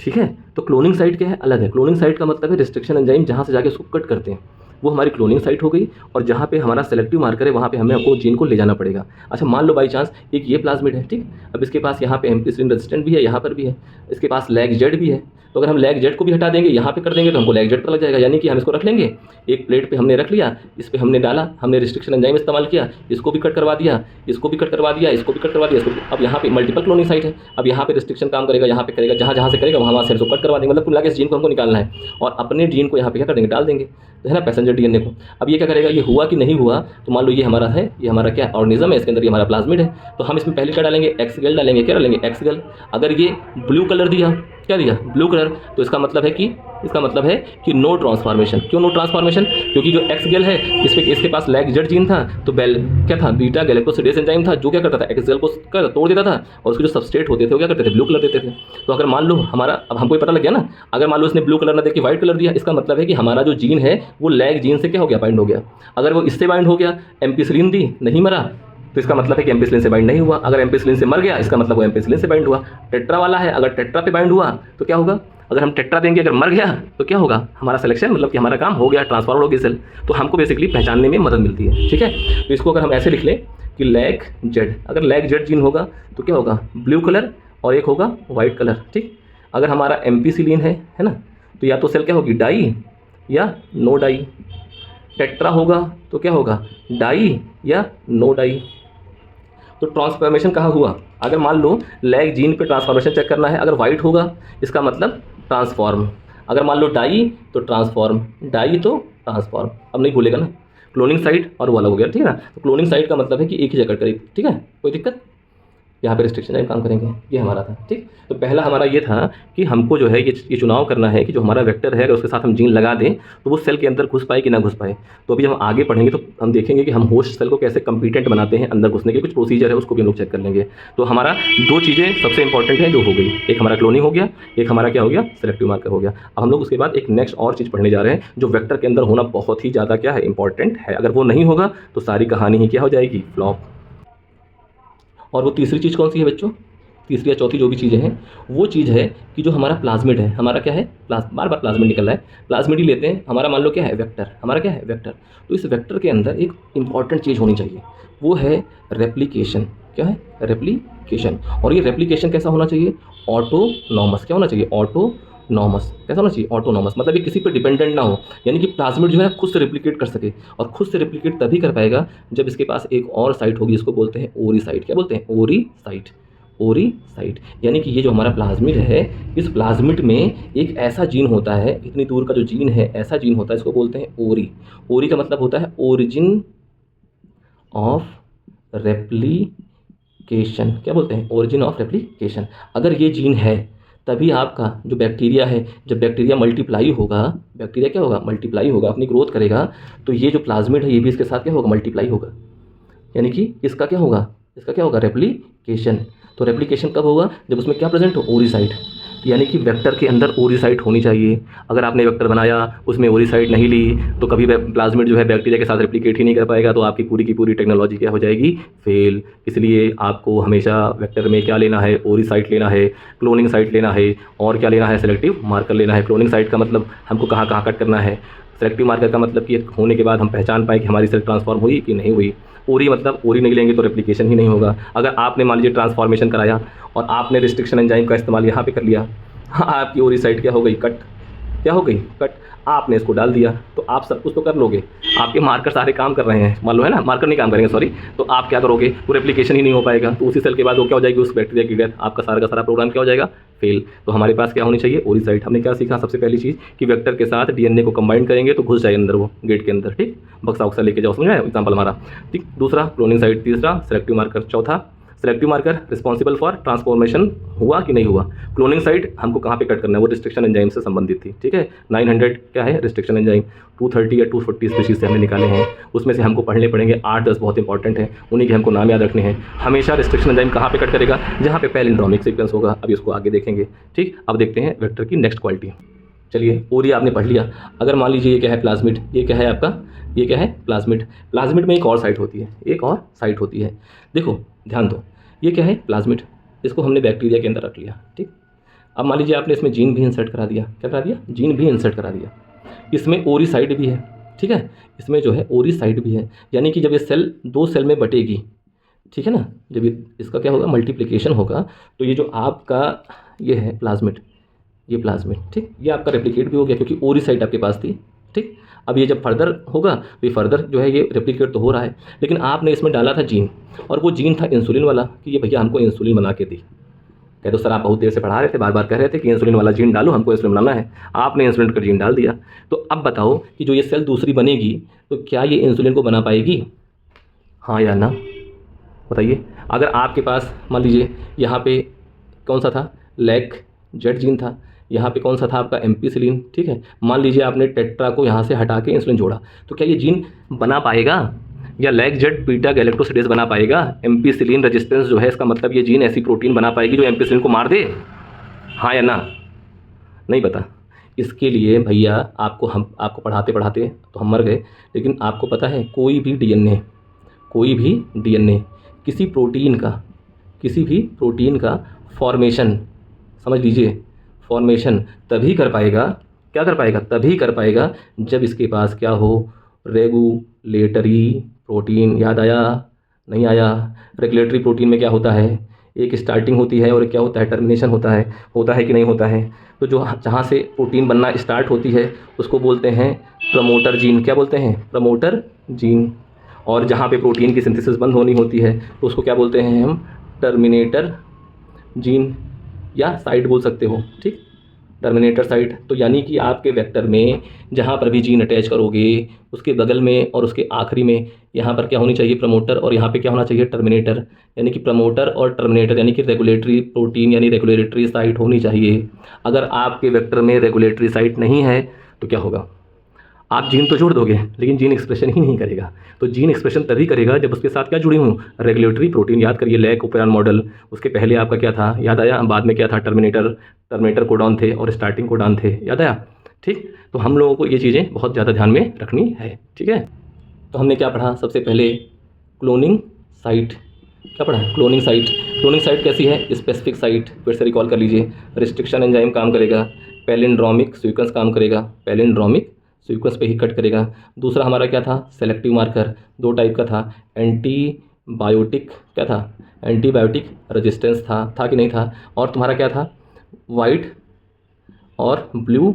ठीक है। तो क्लोनिंग साइट क्या है? अलग है। क्लोनिंग साइट का मतलब है रिस्ट्रिक्शन एंजाइम, जहाँ से जाके उसको कट करते हैं, वो हमारी क्लोनिंग साइट हो गई, और जहाँ पे हमारा सेलेक्टिव मार्कर है वहाँ पे हमें आपको जीन को ले जाना पड़ेगा। अच्छा मान लो बाई चांस एक ये प्लाज्मिड है, ठीक, अब इसके पास यहाँ पे एम्पिसिलिन रेजिस्टेंट भी है, यहाँ पर भी है, इसके पास लैग जेड भी है, तो अगर हम लैग जेड को भी हटा देंगे, यहाँ पे कर देंगे तो हमको लैग जेड पता लग जाएगा। यानी कि हम इसको रख लेंगे, एक प्लेट पे हमने रख लिया, इस पे हमने डाला, हमने रिस्ट्रिक्शन एंजाइम इस्तेमाल किया, इसको भी कट करवा दिया, इसको भी कट करवा दिया, इसको भी कट करवा दिया, इसको अब यहाँ पे मल्टीपल क्लोनिंग साइट है, अब यहाँ पे रिस्ट्रिक्शन काम करेगा, यहाँ पे करेगा, जहाँ जहाँ से करेगा वहाँ से इसको कट करवा देंगे, मतलब कुल मिला के इस जीन को हमको निकालना है, और अपने जीन को यहाँ पे क्या कर देंगे, डाल देंगे, तो है ना, पैसेंजर डीएनए को। अब ये क्या करेगा, ये हुआ कि नहीं हुआ, तो मान लो ये हमारा है, ये हमारा क्या ऑर्गेनिज्म है, इसके अंदर ये हमारा प्लाज्मिड है, तो हम इसमें पहले क्या डालेंगे, एक्सगेल डालेंगे, क्या डालेंगे, एक्सगेल। अगर ये ब्लू कलर दिया, क्या दिया, ब्लू कलर, तो इसका मतलब है कि नो ट्रांसफॉर्मेशन। क्यों नो ट्रांसफॉर्मेशन, क्योंकि जो एक्सगेल है इसके पास लैग जेड जीन था, तो क्या था, बीटा गैलेक्टोसिडेज एंजाइम था, जो क्या करता था, एक्सगेल को तोड़ देता था, और उसके जो सबस्ट्रेट होते थे वो क्या करते थे, ब्लू कलर देते थे। तो अगर मान लो हमारा, अब हमको ये पता लग गया ना, अगर मान लो इसने ब्लू कलर ना देके व्हाइट कलर दिया, इसका मतलब है कि हमारा जो जीन है वो लैग जीन से क्या हो गया, बाइंड हो गया। अगर वो इससे बाइंड हो गया, एम्पिसिलिन दी, नहीं मरा, तो इसका मतलब है कि एम्पिसिलिन से बाइंड नहीं हुआ। अगर एम्पिसिलिन से मर गया, इसका मतलब वो एम्पिसिलिन से बाइंड हुआ। टेट्रा वाला है, अगर टेट्रा पे बाइंड हुआ तो क्या होगा, अगर हम टेट्रा देंगे, अगर मर गया तो क्या होगा, हमारा सिलेक्शन, मतलब कि हमारा काम हो गया, ट्रांसफॉर्म हो गई सेल। तो हमको बेसिकली पहचानने में मदद मिलती है, ठीक है। तो इसको अगर हम ऐसे लिख लें कि लैग जेड, अगर लैग जेड जीन होगा तो क्या होगा, ब्लू कलर, और एक होगा वाइट कलर, ठीक। अगर हमारा एम्पिसिलिन है ना, तो या तो सेल क्या होगी, डाई या नो डाई। टेट्रा होगा तो क्या होगा, डाई या नो डाई। तो ट्रांसफॉर्मेशन कहाँ हुआ, अगर मान लो लैग जीन पे ट्रांसफॉर्मेशन चेक करना है, अगर वाइट होगा इसका मतलब ट्रांसफॉर्म, अगर मान लो डाई तो ट्रांसफॉर्म, डाई तो ट्रांसफॉर्म। अब नहीं भूलेगा ना, क्लोनिंग साइट और वो अलग हो गया, ठीक है ना। तो क्लोनिंग साइट का मतलब है कि एक ही जगह करेगी, ठीक है, कोई दिक्कत, यहाँ पे रिस्ट्रिक्शन टाइम काम करेंगे, ये हमारा था, ठीक। तो पहला हमारा ये था कि हमको जो है ये चुनाव करना है कि जो हमारा वेक्टर है अगर उसके साथ हम जीन लगा दें तो वो सेल के अंदर घुस पाए कि ना घुस पाए। तो अभी हम आगे पढ़ेंगे तो हम देखेंगे कि हम होस्ट सेल को कैसे कम्पिटेंट बनाते हैं, अंदर घुसने के कुछ प्रोसीजर है, उसको भी हम लोग चेक कर लेंगे। तो हमारा दो चीज़ें सबसे इंपॉर्टेंट है जो हो गई, एक हमारा क्लोनिंग हो गया, एक हमारा क्या हो गया, सेलेक्टिव मार्कर हो गया। अब हम लोग उसके बाद एक नेक्स्ट और चीज़ पढ़ने जा रहे हैं जो वेक्टर के अंदर होना बहुत ही ज़्यादा क्या है, इंपॉर्टेंट है। अगर वो नहीं होगा तो सारी कहानी ही क्या हो जाएगी, फ्लॉप। और वो तीसरी चीज़ कौन सी है बच्चों, तीसरी या चौथी जो भी चीज़ें हैं, वो चीज़ है कि जो हमारा प्लाज्मिड है, हमारा क्या है, बार बार प्लाज्मिड निकल रहा है, प्लाज्मिड ही लेते हैं, हमारा मान लो क्या है, वेक्टर, हमारा क्या है, वेक्टर। तो इस वेक्टर के अंदर एक इंपॉर्टेंट चीज़ होनी चाहिए, वो है रेप्लिकेशन। क्या है, रेप्लिकेशन। और ये रेप्लिकेशन कैसा होना चाहिए, ऑटोनॉमस। क्या होना चाहिए, ऑटोनॉमस। कैसा होना चाहिए, ऑटोनॉमस, मतलब ये किसी पे डिपेंडेंट ना हो, यानी कि प्लाज्मिड जो है खुद से रेप्लिकेट कर सके, और खुद से रेप्लिकेट तभी कर पाएगा जब इसके पास एक और साइट होगी, इसको बोलते हैं ओरी साइट। क्या बोलते हैं, ओरी साइट, ओरी साइट। यानी कि ये जो हमारा प्लाज्मिड है, इस प्लाज्मिड में एक ऐसा जीन होता है, इतनी दूर का जो जीन है, ऐसा जीन होता है, इसको बोलते हैं ओरी। ओरी का मतलब होता है ओरिजिन ऑफ रेप्लिकेशन। क्या बोलते हैं, ओरिजिन ऑफ रेप्लिकेशन। अगर ये जीन है तभी आपका जो बैक्टीरिया है, जब बैक्टीरिया मल्टीप्लाई होगा, बैक्टीरिया क्या होगा, मल्टीप्लाई होगा, अपनी ग्रोथ करेगा, तो ये जो प्लाज्मिड है ये भी इसके साथ क्या होगा, मल्टीप्लाई होगा। यानी कि इसका क्या होगा, रेप्लिकेशन। तो रेप्लिकेशन कब होगा, जब उसमें क्या प्रेजेंट हो, ओरी साइट। यानी कि वेक्टर के अंदर ओरी साइट होनी चाहिए। अगर आपने वेक्टर बनाया, उसमें ओरी साइट नहीं ली, तो कभी प्लाज्मिड जो है बैक्टीरिया के साथ रेप्लिकेट ही नहीं कर पाएगा, तो आपकी पूरी की पूरी टेक्नोलॉजी क्या हो जाएगी, फेल। इसलिए आपको हमेशा वेक्टर में क्या लेना है, ओरी साइट लेना है, क्लोनिंग साइट लेना है, और क्या लेना है, सेलेक्टिव मार्कर लेना है। क्लोनिंग साइट का मतलब हमको कहाँ कहाँ कट करना है, सेलेक्टिव मार्कर का मतलब कि होने के बाद हम पहचान पाएँ कि हमारी सेल ट्रांसफॉर्म हुई कि नहीं हुई। ओरी मतलब ओरी नहीं लेंगे तो रेप्लिकेशन ही नहीं होगा। अगर आपने मान लीजिए ट्रांसफॉर्मेशन कराया और आपने रिस्ट्रिक्शन एंजाइम का इस्तेमाल यहाँ पे कर लिया, आपकी ओरी साइट क्या हो गई, कट। क्या हो गई, कट। आपने इसको डाल दिया तो आप सब कुछ तो कर लोगे, आपके मार्कर सारे काम कर रहे हैं, मान लो है ना, मार्कर नहीं काम करेंगे, सॉरी, तो आप क्या करोगे, वो रेप्लिकेशन ही नहीं हो पाएगा। तो उसी सेल के बाद वो क्या हो जाएगी, उस बैक्टीरिया की डेथ, आपका सारा का सारा प्रोग्राम क्या हो जाएगा, फेल। तो हमारे पास क्या होनी चाहिए, ओरी साइट। हमने क्या सीखा, सबसे पहली चीज़ कि वेक्टर के साथ डीएनए को कंबाइन करेंगे तो घुस जाए अंदर, वो गेट के अंदर, ठीक, बक्सा उक्सा लेके जाओ, समझ आया एग्जाम्पल हमारा, ठीक। दूसरा क्लोनिंग साइट, तीसरा सेलेक्टिव मार्कर, चौथा selective marker responsible for transformation हुआ कि नहीं हुआ। क्लोनिंग साइट हमको कहाँ पे कट करना है, वो रिस्ट्रिक्शन एंजाइम से संबंधित थी, ठीक है। 900 क्या है, रिस्ट्रिक्शन एंजाइम, 230 या 240 स्पीशीज से हमने निकाले हैं, उसमें से हमको पढ़ने पड़ेंगे 8-10 बहुत इंपॉर्टेंट हैं, उन्हीं के हमको नाम याद रखने हैं। हमेशा रिस्ट्रिक्शन एंजाइम कहाँ पे कट करेगा, जहाँ पे पैलिंड्रोमिक सीक्वेंस होगा। अभी उसको आगे देखेंगे, ठीक। अब देखते हैं वेक्टर की नेक्स्ट क्वालिटी। चलिए, ओरी आपने पढ़ लिया। अगर मान लीजिए ये क्या है, प्लाज्मिड, ये क्या है आपका, ये क्या है, प्लाज्मिड। प्लाज्मिड में एक और साइट होती है, एक और साइट होती है। देखो ध्यान दो, ये क्या है, प्लाज्मिड, इसको हमने बैक्टीरिया के अंदर रख लिया, ठीक। अब मान लीजिए आपने इसमें जीन भी इंसर्ट करा दिया, क्या करा दिया, जीन भी इंसर्ट करा दिया। इसमें ओरी साइट भी है, ठीक है। इसमें जो है ओरिसाइट भी है, यानी कि जब ये सेल 2 सेल में बटेगी, ठीक है ना, जब ये इसका क्या होगा मल्टीप्लिकेशन होगा, तो ये जो आपका ये है प्लाज्मिड, ये प्लाज्मिड, ठीक, ये आपका रेप्लिकेट भी हो गया क्योंकि ओरिसाइट आपके पास थी, ठीक। अब ये जब फर्दर होगा तो ये फर्दर जो है ये रेप्लिकेट तो हो रहा है, लेकिन आपने इसमें डाला था जीन, और वो जीन था इंसुलिन वाला कि ये भैया हमको इंसुलिन बना के दी। कह दो सर आप बहुत देर से पढ़ा रहे थे, बार बार कह रहे थे कि इंसुलिन वाला जीन डालो, हमको इंसुलिन बनाना है, आपने इंसुलिन का जीन डाल दिया। तो अब बताओ कि जो ये सेल दूसरी बनेगी तो क्या ये इंसुलिन को बना पाएगी, हाँ या ना, बताइए। अगर आपके पास मान लीजिए यहाँ पे कौन सा था, लैक जेड जीन था, यहाँ पे कौन सा था आपका एम्पीसिलिन, ठीक है। मान लीजिए आपने टेट्रा को यहाँ से हटा के इंसुलिन जोड़ा, तो क्या ये जीन बना पाएगा, या लैक जेड बीटा गैलेक्टोसिडेज बना पाएगा। एम्पीसिलिन रेजिस्टेंस जो है, इसका मतलब ये जीन ऐसी प्रोटीन बना पाएगी जो एम्पीसिलिन को मार दे, हाँ या ना, नहीं पता। इसके लिए भैया आपको पढ़ाते पढ़ाते तो हम मर गए, लेकिन आपको पता है कोई भी डीएनए किसी भी प्रोटीन का फॉर्मेशन, समझ लीजिए, फॉर्मेशन तभी कर पाएगा, क्या कर पाएगा, तभी कर पाएगा जब इसके पास क्या हो, रेगुलेटरी प्रोटीन। याद आया, नहीं आया। रेगुलेटरी प्रोटीन में क्या होता है, एक स्टार्टिंग होती है और क्या होता है, टर्मिनेशन होता है कि नहीं होता है। तो जो जहाँ से प्रोटीन बनना स्टार्ट होती है उसको बोलते हैं प्रमोटर जीन। क्या बोलते हैं, प्रमोटर जीन। और जहाँ पे प्रोटीन की सिंथेसिस बंद होनी होती है तो उसको क्या बोलते हैं हम, टर्मिनेटर जीन, या साइट बोल सकते हो, ठीक, टर्मिनेटर साइट। तो यानी कि आपके वेक्टर में जहाँ पर भी जीन अटैच करोगे उसके बगल में और उसके आखिरी में यहाँ पर क्या होनी चाहिए, प्रमोटर, और यहाँ पे क्या होना चाहिए, टर्मिनेटर। यानी कि प्रमोटर और टर्मिनेटर यानी कि रेगुलेटरी प्रोटीन यानी रेगुलेटरी साइट होनी चाहिए। अगर आपके वेक्टर में रेगुलेटरी साइट नहीं है तो क्या होगा, आप जीन तो जोड़ दोगे लेकिन जीन एक्सप्रेशन ही नहीं करेगा। तो जीन एक्सप्रेशन तभी करेगा जब उसके साथ क्या जुड़ी हूँ, रेगुलेटरी प्रोटीन। याद करिए लैक ओपेरॉन मॉडल, उसके पहले आपका क्या था, याद आया, बाद में क्या था, टर्मिनेटर कोडॉन थे और स्टार्टिंग कोडॉन थे, याद आया, ठीक। तो हम लोगों को ये चीज़ें बहुत ज़्यादा ध्यान में रखनी है, ठीक है। तो हमने क्या पढ़ा, सबसे पहले क्लोनिंग साइट, क्या पढ़ा, क्लोनिंग साइट। क्लोनिंग साइट कैसी है, स्पेसिफिक साइट, फिर से रिकॉल कर लीजिए। रिस्ट्रिक्शन एंजाइम काम करेगा, पैलिंड्रोमिक सीक्वेंस काम करेगा, पैलिंड्रोमिक सीक्वेंस पे ही कट करेगा। दूसरा हमारा क्या था, सेलेक्टिव मार्कर, 2 टाइप का था, एंटीबायोटिक, क्या था, एंटीबायोटिक रेजिस्टेंस था कि नहीं था। और तुम्हारा क्या था, वाइट और ब्लू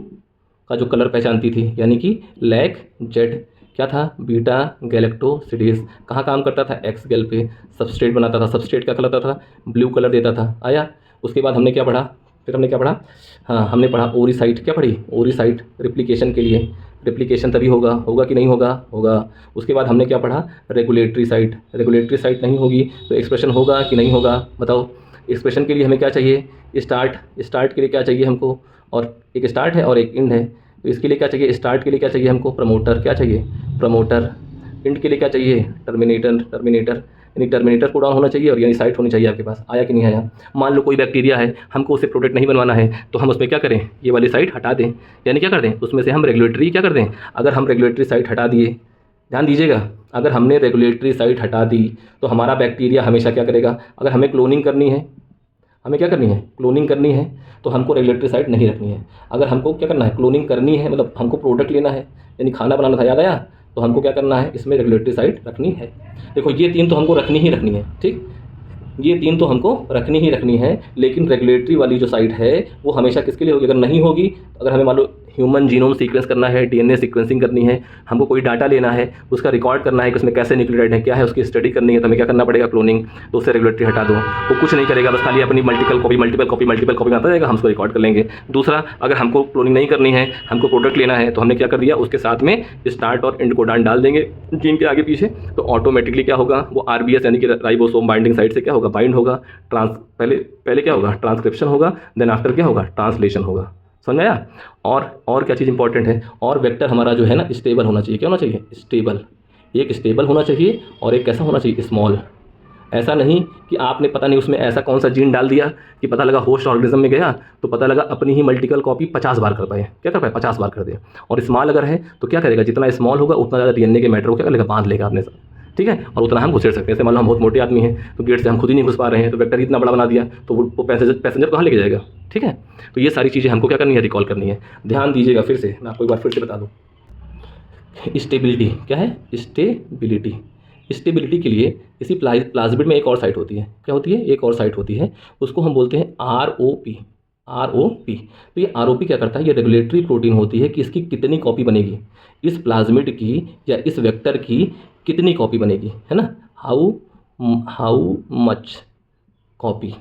का जो कलर पहचानती थी, यानी कि लैक जेड, क्या था, बीटा गैलेक्टोसिडेज। कहाँ काम करता था, एक्स गेल पे सबस्ट्रेट बनाता था, सबस्ट्रेट का कलर था, ब्लू कलर देता था, आया। उसके बाद हमने क्या पढ़ा, फिर हमने क्या पढ़ा, हाँ हमने पढ़ा ओरिसाइट, क्या पढ़ी, ओरिसाइट रिप्लिकेशन के लिए, रिप्लिकेशन तभी होगा कि नहीं होगा। उसके बाद हमने क्या पढ़ा, रेगुलेटरी साइट, रेगुलेटरी साइट नहीं होगी तो एक्सप्रेशन होगा कि नहीं होगा, बताओ। एक्सप्रेशन के लिए हमें क्या चाहिए, स्टार्ट के लिए क्या चाहिए हमको, और एक स्टार्ट है और एक एंड है, तो इसके लिए क्या चाहिए, स्टार्ट के लिए क्या चाहिए हमको, प्रमोटर, क्या चाहिए, प्रमोटर। एंड के लिए क्या चाहिए, टर्मिनेटर यानी टर्मिनेटर को डाउन होना चाहिए और यानी साइट होनी चाहिए आपके पास। आया कि नहीं आया। मान लो कोई बैक्टीरिया है, हमको उससे प्रोडक्ट नहीं बनवाना है तो हम उसमें क्या करें, ये वाली साइट हटा दें, यानी क्या कर दें, उसमें से हम रेगुलेटरी क्या कर दें। अगर हम रेगुलेटरी साइट हटा दिए, ध्यान दीजिएगा, अगर हमने रेगुलेटरी साइट हटा दी तो हमारा बैक्टीरिया हमेशा क्या करेगा, अगर हमें क्लोनिंग करनी है, हमें क्या करनी है, क्लोनिंग करनी है, तो हमको रेगुलेटरी साइट नहीं रखनी है। अगर हमको क्या करना है, क्लोनिंग करनी है, मतलब हमको प्रोडक्ट लेना है यानी खाना बनाना था, याद आया, तो हमको क्या करना है, इसमें रेगुलेटरी साइट रखनी है। देखो ये 3 तो हमको रखनी ही रखनी है, ठीक, ये 3 तो हमको रखनी ही रखनी है, लेकिन रेगुलेटरी वाली जो साइट है वो हमेशा किसके लिए होगी, अगर नहीं होगी, अगर हमें मान लो ह्यूमन जीनोम सीक्वेंस करना है, डीएनए सीक्वेंसिंग करनी है, हमको कोई डाटा लेना है, उसका रिकॉर्ड करना है कि उसमें कैसे न्यूक्लियोटाइड है, क्या है, उसकी स्टडी करनी है, तो हमें क्या करना पड़ेगा, क्लोनिंग। तो उससे रेगुलेटरी हटा दो, वो कुछ नहीं करेगा, बस खाली अपनी मल्टीपल कॉपी में आता रहेगा, हम उसको रिकॉर्ड कर लेंगे। दूसरा, अगर हमको क्लोनिंग नहीं करनी है, हमको प्रोडक्ट लेना है, तो हमने क्या कर दिया, उसके साथ में स्टार्ट और एंड कोडॉन डाल देंगे जीन के आगे पीछे, तो ऑटोमेटिकली क्या होगा, वो आरबीएस यानी कि राइबोसोम बाइंडिंग साइट से क्या होगा, बाइंड होगा। पहले क्या होगा, ट्रांसक्रिप्शन होगा, देन आफ्टर क्या होगा, ट्रांसलेशन होगा। समझ में आया। और क्या चीज़ इंपॉर्टेंट है, और वेक्टर हमारा जो है ना स्टेबल होना चाहिए, क्या होना चाहिए, स्टेबल। एक स्टेबल होना चाहिए और एक कैसा होना चाहिए, स्मॉल। ऐसा नहीं कि आपने पता नहीं उसमें ऐसा कौन सा जीन डाल दिया कि पता लगा होस्ट ऑर्गेनिज्म में गया तो पता लगा अपनी ही मल्टीपल कॉपी 50 बार कर पाए, क्या कर पाए, 50 बार कर दे। और स्मॉल अगर है तो क्या करेगा, जितना स्मॉल होगा उतना ज़्यादा डीएनए के मैटर को क्या करेगा, बांध लेगा अपने साथ, ठीक है, और उतना हम घुसेड़ सकते हैं। जैसे मान लो हम बहुत मोटे आदमी हैं तो गेट से हम खुद ही नहीं घुस पा रहे हैं, तो वेक्टर इतना बड़ा बना दिया तो वो पैसेंजर कहाँ लेके जाएगा, ठीक है। तो ये सारी चीज़ें हमको क्या करनी है, रिकॉल करनी है। ध्यान दीजिएगा, फिर से मैं आपको एक बार फिर से बता दूँ, स्टेबिलिटी क्या है, स्टेबिलिटी। स्टेबिलिटी के लिए इसी प्लाज्मिड में एक और साइट होती है, क्या होती है, एक और साइट होती है, उसको हम बोलते हैं ROP। ROP, तो ये ROP क्या करता है, ये रेगुलेटरी प्रोटीन होती है कि इसकी कितनी कॉपी बनेगी, इस प्लाज्मिड की या इस वेक्टर की कितनी कॉपी बनेगी, है ना, हाउ मच कॉपी।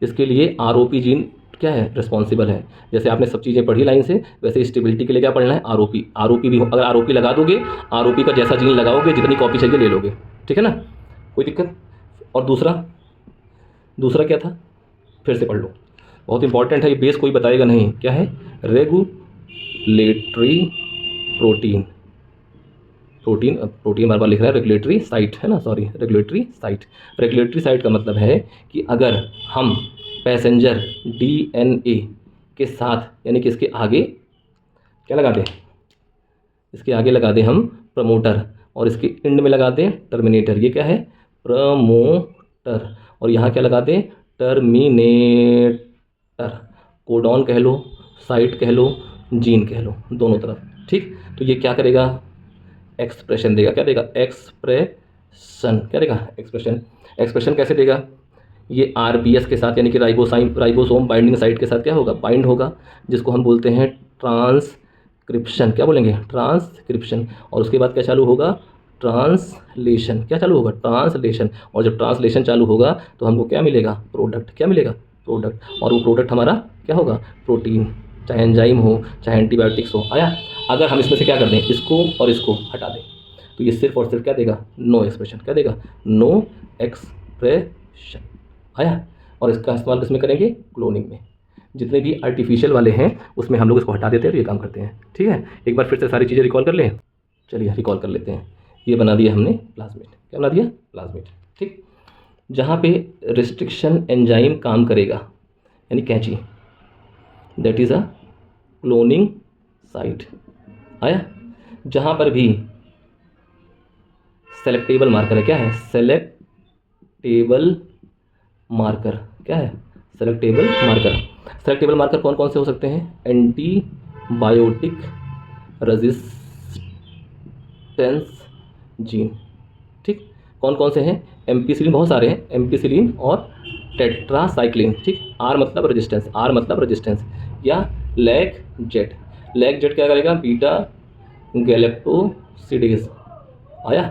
इसके लिए ROP जीन क्या है, रिस्पॉन्सिबल है। जैसे आपने सब चीज़ें पढ़ी लाइन से, वैसे स्टेबिलिटी के लिए क्या पढ़ना है, ROP। ROP भी अगर ROP लगा दोगे, ROP का जैसा जीन लगाओगे, जितनी कॉपी चाहिए ले लोगे, ठीक है ना, कोई दिक्कत। और दूसरा, दूसरा क्या था, फिर से पढ़ लो, बहुत इंपॉर्टेंट है ये, बेस कोई बताएगा नहीं, क्या है, रेगुलेटरी प्रोटीन। प्रोटीन बार बार लिख रहा है, रेगुलेटरी साइट है ना, sorry, regulatory site. Regulatory site का मतलब है कि अगर हम पैसेंजर DNA के साथ, यानी कि इसके आगे क्या लगा दें, इसके आगे लगा दें हम प्रमोटर, और इसके एंड में लगा दें टर्मिनेटर, ये क्या है, प्रमोटर, और यहाँ क्या लगा दें, टर्मिनेटर। कोडॉन कह लो, साइट कह लो, जीन कह लो, दोनों तरफ, ठीक। तो ये क्या करेगा, एक्सप्रेशन देगा, क्या देगा, एक्सप्रेशन, क्या देगा, एक्सप्रेशन। एक्सप्रेशन कैसे देगा, ये RBS के साथ, यानी कि राइबोसोम बाइंडिंग साइट के साथ क्या होगा, बाइंड होगा, जिसको हम बोलते हैं ट्रांसक्रिप्शन, क्या बोलेंगे, ट्रांसक्रिप्शन। और उसके बाद क्या चालू होगा, ट्रांसलेशन, क्या चालू होगा, ट्रांसलेशन। और जब ट्रांसलेशन चालू होगा तो हमको क्या मिलेगा, प्रोडक्ट, क्या मिलेगा, प्रोडक्ट। और वो प्रोडक्ट हमारा क्या होगा, प्रोटीन, चाहे एंजाइम हो, चाहे एंटीबायोटिक्स हो। आया, अगर हम इसमें से क्या कर दें, इसको और इसको हटा दें, तो ये सिर्फ और सिर्फ क्या देगा, नो एक्सप्रेशन, क्या देगा, नो एक्सप्रेशन। आया, और इसका इस्तेमाल किसमें करेंगे, क्लोनिंग में। जितने भी आर्टिफिशियल वाले हैं उसमें हम लोग इसको हटा देते हैं, तो ये काम करते हैं, ठीक है। एक बार फिर से सारी चीज़ें रिकॉल कर लें, चलिए रिकॉल कर लेते हैं। ये बना दिया हमने प्लाज्मिड, क्या बना दिया, प्लाज्मिड, ठीक। जहाँ पे रिस्ट्रिक्शन एंजाइम काम करेगा, यानी कैंची, that is a cloning site. आया, जहाँ पर भी सेलेक्टेबल मार्कर है, क्या है, सेलेक्टेबल मार्कर, क्या है, सेलेक्टेबल मार्कर। सेलेक्टेबल मार्कर कौन कौन से हो सकते हैं, एंटीबायोटिक रेजिस्टेंस जीन, ठीक। कौन कौन से हैं, एम्पिसिलिन, बहुत सारे हैं, एम्पिसिलिन और टेट्रासाइक्लिन, ठीक। R मतलब रेजिस्टेंस, R मतलब रेजिस्टेंस, या लैक जेट। लैक जेट क्या करेगा, बीटा गैलेक्टोसिडेज। आया,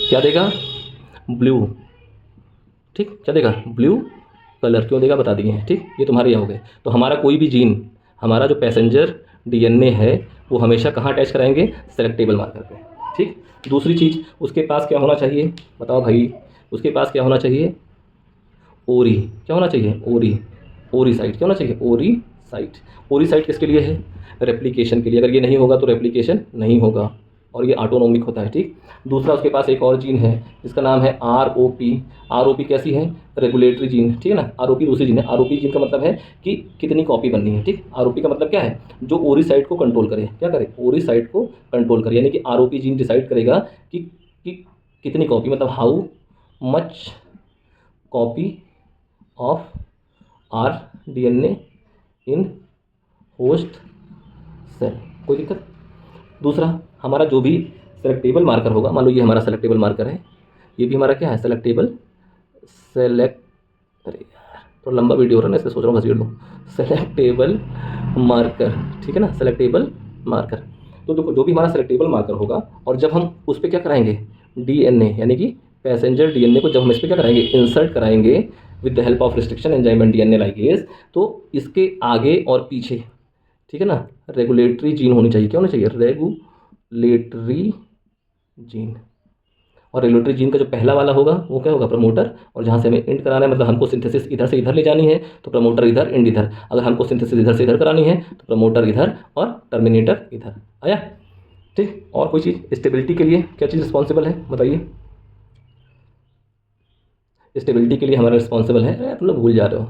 क्या देगा, ब्लू, ठीक, क्या देगा, ब्लू कलर, क्यों देगा बता दिए हैं, ठीक। ये तुम्हारे यहाँ हो गए। तो हमारा कोई भी जीन, हमारा जो पैसेंजर DNA है वो हमेशा कहाँ अटैच कराएंगे, सेलेक्टेबल मार्कर पे, ठीक। दूसरी चीज़, उसके पास क्या होना चाहिए, बताओ भाई, उसके पास क्या होना चाहिए, ओरी, क्या होना चाहिए, ओरी, ओरी साइट, क्या होना चाहिए, ओरी साइट। ओरी साइट किसके लिए है, रेप्लिकेशन के लिए। अगर ये नहीं होगा तो रेप्लिकेशन नहीं होगा, और ये ऑटोनोमिक होता है, ठीक। दूसरा, उसके पास एक और जीन है जिसका नाम है ROP। ROP कैसी है, रेगुलेटरी जीन, ठीक है ना। ROP दूसरी जीन है। ROP जीन का मतलब है कि कितनी कॉपी बननी है, ठीक। ROP का मतलब क्या है, जो ओरी साइट को कंट्रोल करे, क्या करे, ओरी साइट को कंट्रोल करे, यानी कि ROP जीन डिसाइड करेगा कि कितनी कॉपी, मतलब how much copy of our DNA in host cell, कोई दिक्कत। दूसरा, हमारा जो भी सेलेक्टेबल मार्कर होगा, मान लो ये हमारा सेलेक्टेबल मार्कर है, ये भी हमारा क्या है, सेलेक्टेबल, अरे यार थोड़ा लंबा वीडियो हो रहा है ना, इसलिए सोच रहा हूँ घसीट दूँ, सेलेक्टेबल मार्कर, ठीक है ना, सेलेक्टेबल मार्कर। तो देखो, जो भी हमारा सेलेक्टेबल मार्कर होगा, और जब हम उस पर क्या कराएंगे, DNA, यानी कि पैसेंजर DNA को जब हम इस पर क्या कराएंगे, इंसर्ट कराएंगे with the help of restriction enzyme and DNA ligase, तो इसके आगे और पीछे, ठीक है ना, रेगुलेटरी जीन होनी चाहिए, क्या होनी चाहिए, रेगुलेटरी जीन। और रेगुलेटरी जीन का जो पहला वाला होगा वो क्या होगा, प्रमोटर, और जहाँ से हमें एंड कराना है, मतलब हमको सिंथेसिस इधर से इधर ले जानी है तो प्रमोटर इधर, एंड इधर। अगर हमको सिंथेसिस इधर से इधर करानी है तो प्रमोटर इधर और टर्मिनेटर इधर। आया, ठीक। और कोई चीज़, स्टेबिलिटी के लिए क्या चीज़ रिस्पॉन्सिबल है, बताइए। स्टेबिलिटी के लिए हमारा रिस्पॉन्सिबल है, तुम लोग भूल जा रहे हो,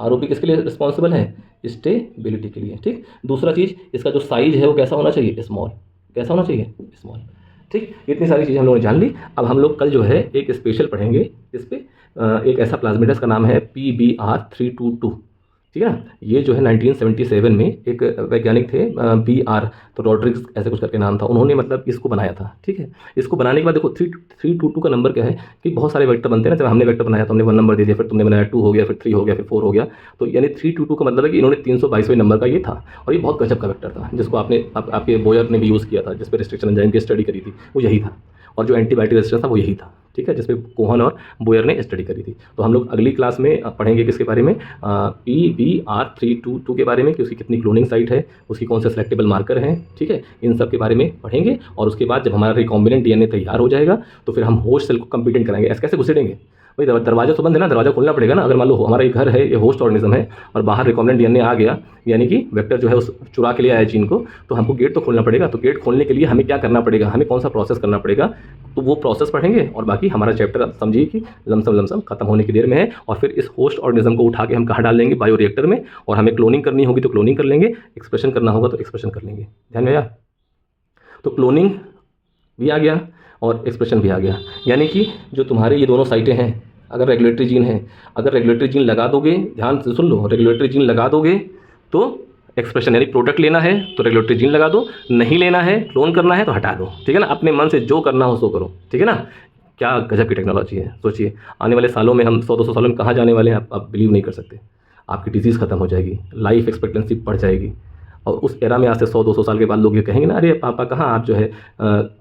ROP किसके लिए रिस्पॉन्सिबल है, स्टेबिलिटी के लिए, ठीक। दूसरा चीज़, इसका जो साइज है वो कैसा होना चाहिए, स्मॉल, कैसा होना चाहिए, स्मॉल, ठीक। इतनी सारी चीज़ें हम लोगों ने जान ली। अब हम लोग कल जो है एक स्पेशल पढ़ेंगे इस पर, एक ऐसा प्लाज्मिड है, इसका नाम है PBR322, ठीक है ना। ये जो है 1977 में एक वैज्ञानिक थे BR, तो रॉड्रिग्स ऐसे कुछ करके नाम था, उन्होंने मतलब इसको बनाया था। ठीक है, इसको बनाने के बाद देखो 322 का नंबर क्या है कि बहुत सारे वेक्टर बनते हैं ना। जब हमने वेक्टर बनाया तो हमने 1 नंबर दे दिया, फिर तुमने बनाया 2 हो गया, फिर 3 हो गया, फिर 4 हो गया। तो यानी 322 का मतलब है कि इन्होंने 322वें नंबर का ये था, और ये बहुत गजब का वेक्टर था जिसको आपके बोयर ने भी यूज़ किया था, जिस पर रिस्ट्रिक्शन एंजाइम की स्टडी करी थी वो यही था, और जो एंटीबायोटिक रेजिस्टेंस था वो यही था। ठीक है, जिसपे कोहन और बोयर ने स्टडी करी थी। तो हम लोग अगली क्लास में पढ़ेंगे किसके बारे में, PBR322 के बारे में, कि उसकी कितनी क्लोनिंग साइट है, उसकी कौन से सेलेक्टेबल मार्कर हैं। ठीक है, इन सब के बारे में पढ़ेंगे। और उसके बाद जब हमारा रिकॉम्बिनेंट DNA तैयार हो जाएगा तो फिर हम होस्ट सेल को कंपीटेंट कराएंगे। ऐसे कैसे घुसेड़ेंगे भाई, दरवाजा तो बंद है ना, दरवाजा खोलना पड़ेगा ना। अगर मान लो हमारा ये घर है, ये होस्ट ऑर्गेनिज्म है, और बाहर रिकॉम्बिनेंट DNA आ गया, यानी कि वेक्टर जो है उस चुरा के ले आया जीन को, तो हमको गेट तो खोलना पड़ेगा। तो गेट खोलने के लिए हमें क्या करना पड़ेगा, हमें कौन सा प्रोसेस करना पड़ेगा, तो वो प्रोसेस पढ़ेंगे। और बाकी हमारा चैप्टर आप समझिए कि लमसम खत्म होने की देर में है। और फिर इस होस्ट ऑर्गेनिज्म को उठा के हम कहाँ डाल देंगे, बायोरिएक्टर में। और हमें क्लोनिंग करनी होगी तो क्लोनिंग कर लेंगे, एक्सप्रेशन करना होगा तो एक्सप्रेशन कर लेंगे। ध्यान में आया। तो क्लोनिंग भी आ गया और एक्सप्रेशन भी आ गया, यानी कि जो तुम्हारे ये दोनों साइटें हैं, अगर रेगुलेटरी जीन है, अगर रेगुलेटरी जीन लगा दोगे, ध्यान से सुन लो, रेगुलेटरी जीन लगा दोगे तो एक्सप्रेशन, यानी प्रोडक्ट लेना है तो रेगुलेटरी जीन लगा दो, नहीं लेना है, क्लोन करना है तो हटा दो। ठीक है ना, अपने मन से जो करना हो सो करो। ठीक है ना, क्या गजब की टेक्नोलॉजी है। सोचिए आने वाले सालों में हम 100-200 सालों में कहाँ जाने वाले हैं, आप बिलीव नहीं कर सकते। आपकी डिजीज़ खत्म हो जाएगी, लाइफ एक्सपेक्टेंसी बढ़ जाएगी। और उस एरा में आज से 100-200 साल के बाद लोग ये कहेंगे ना, अरे पापा कहाँ आप जो है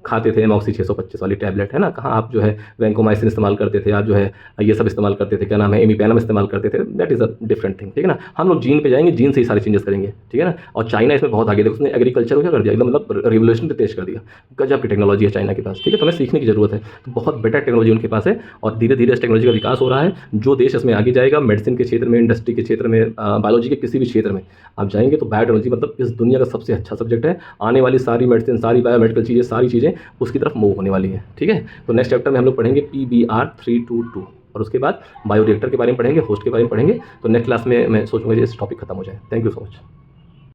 खाते थे एमॉक्सी 625 वाली टैबलेट, है ना, कहाँ आप जो है वैंकोमाइसिन इस्तेमाल करते थे, आप जो है ये सब इस्तेमाल करते थे, क्या नाम है, एमीपेनम इस्तेमाल करते थे। That is a different thing. ठीक है ना, हम लोग जीन पे जाएंगे, जीन से ही सारी चेंजेस करेंगे। ठीक है ना, और चाइना इसमें बहुत आगे, देखो उसने एग्रीकल्चर को क्या कर दिया, एकदम मतलब रिवोल्यूशन तेज कर दिया। गजब की टेक्नोलॉजी है चाइना के पास। ठीक है, तो हमें सीखने की जरूरत है। तो बहुत बेटर टेक्नोलॉजी उनके पास है, और धीरे धीरे इस टेक्नोलॉजी का विकास हो रहा है। जो देश इसमें आगे जाएगा, मेडिसिन के क्षेत्र में, इंडस्ट्री के क्षेत्र में, बायोलॉजी के किसी भी क्षेत्र में आप जाएंगे तो बायोटेक्नोलॉजी मतलब इस दुनिया का सबसे अच्छा सब्जेक्ट है। आने वाली सारी मेडिसिन, सारी बायोमेडिकल चीज़ें, सारी चीज़ें उसकी तरफ मूव होने वाली हैं। ठीक है, तो नेक्स्ट चैप्टर में हम लोग पढ़ेंगे PBR322, और उसके बाद बायोरिएक्टर के बारे में पढ़ेंगे, होस्ट के बारे में पढ़ेंगे। तो नेक्स्ट क्लास में मैं सोचूंगा इस टॉपिक खत्म हो जाए। Thank you so much.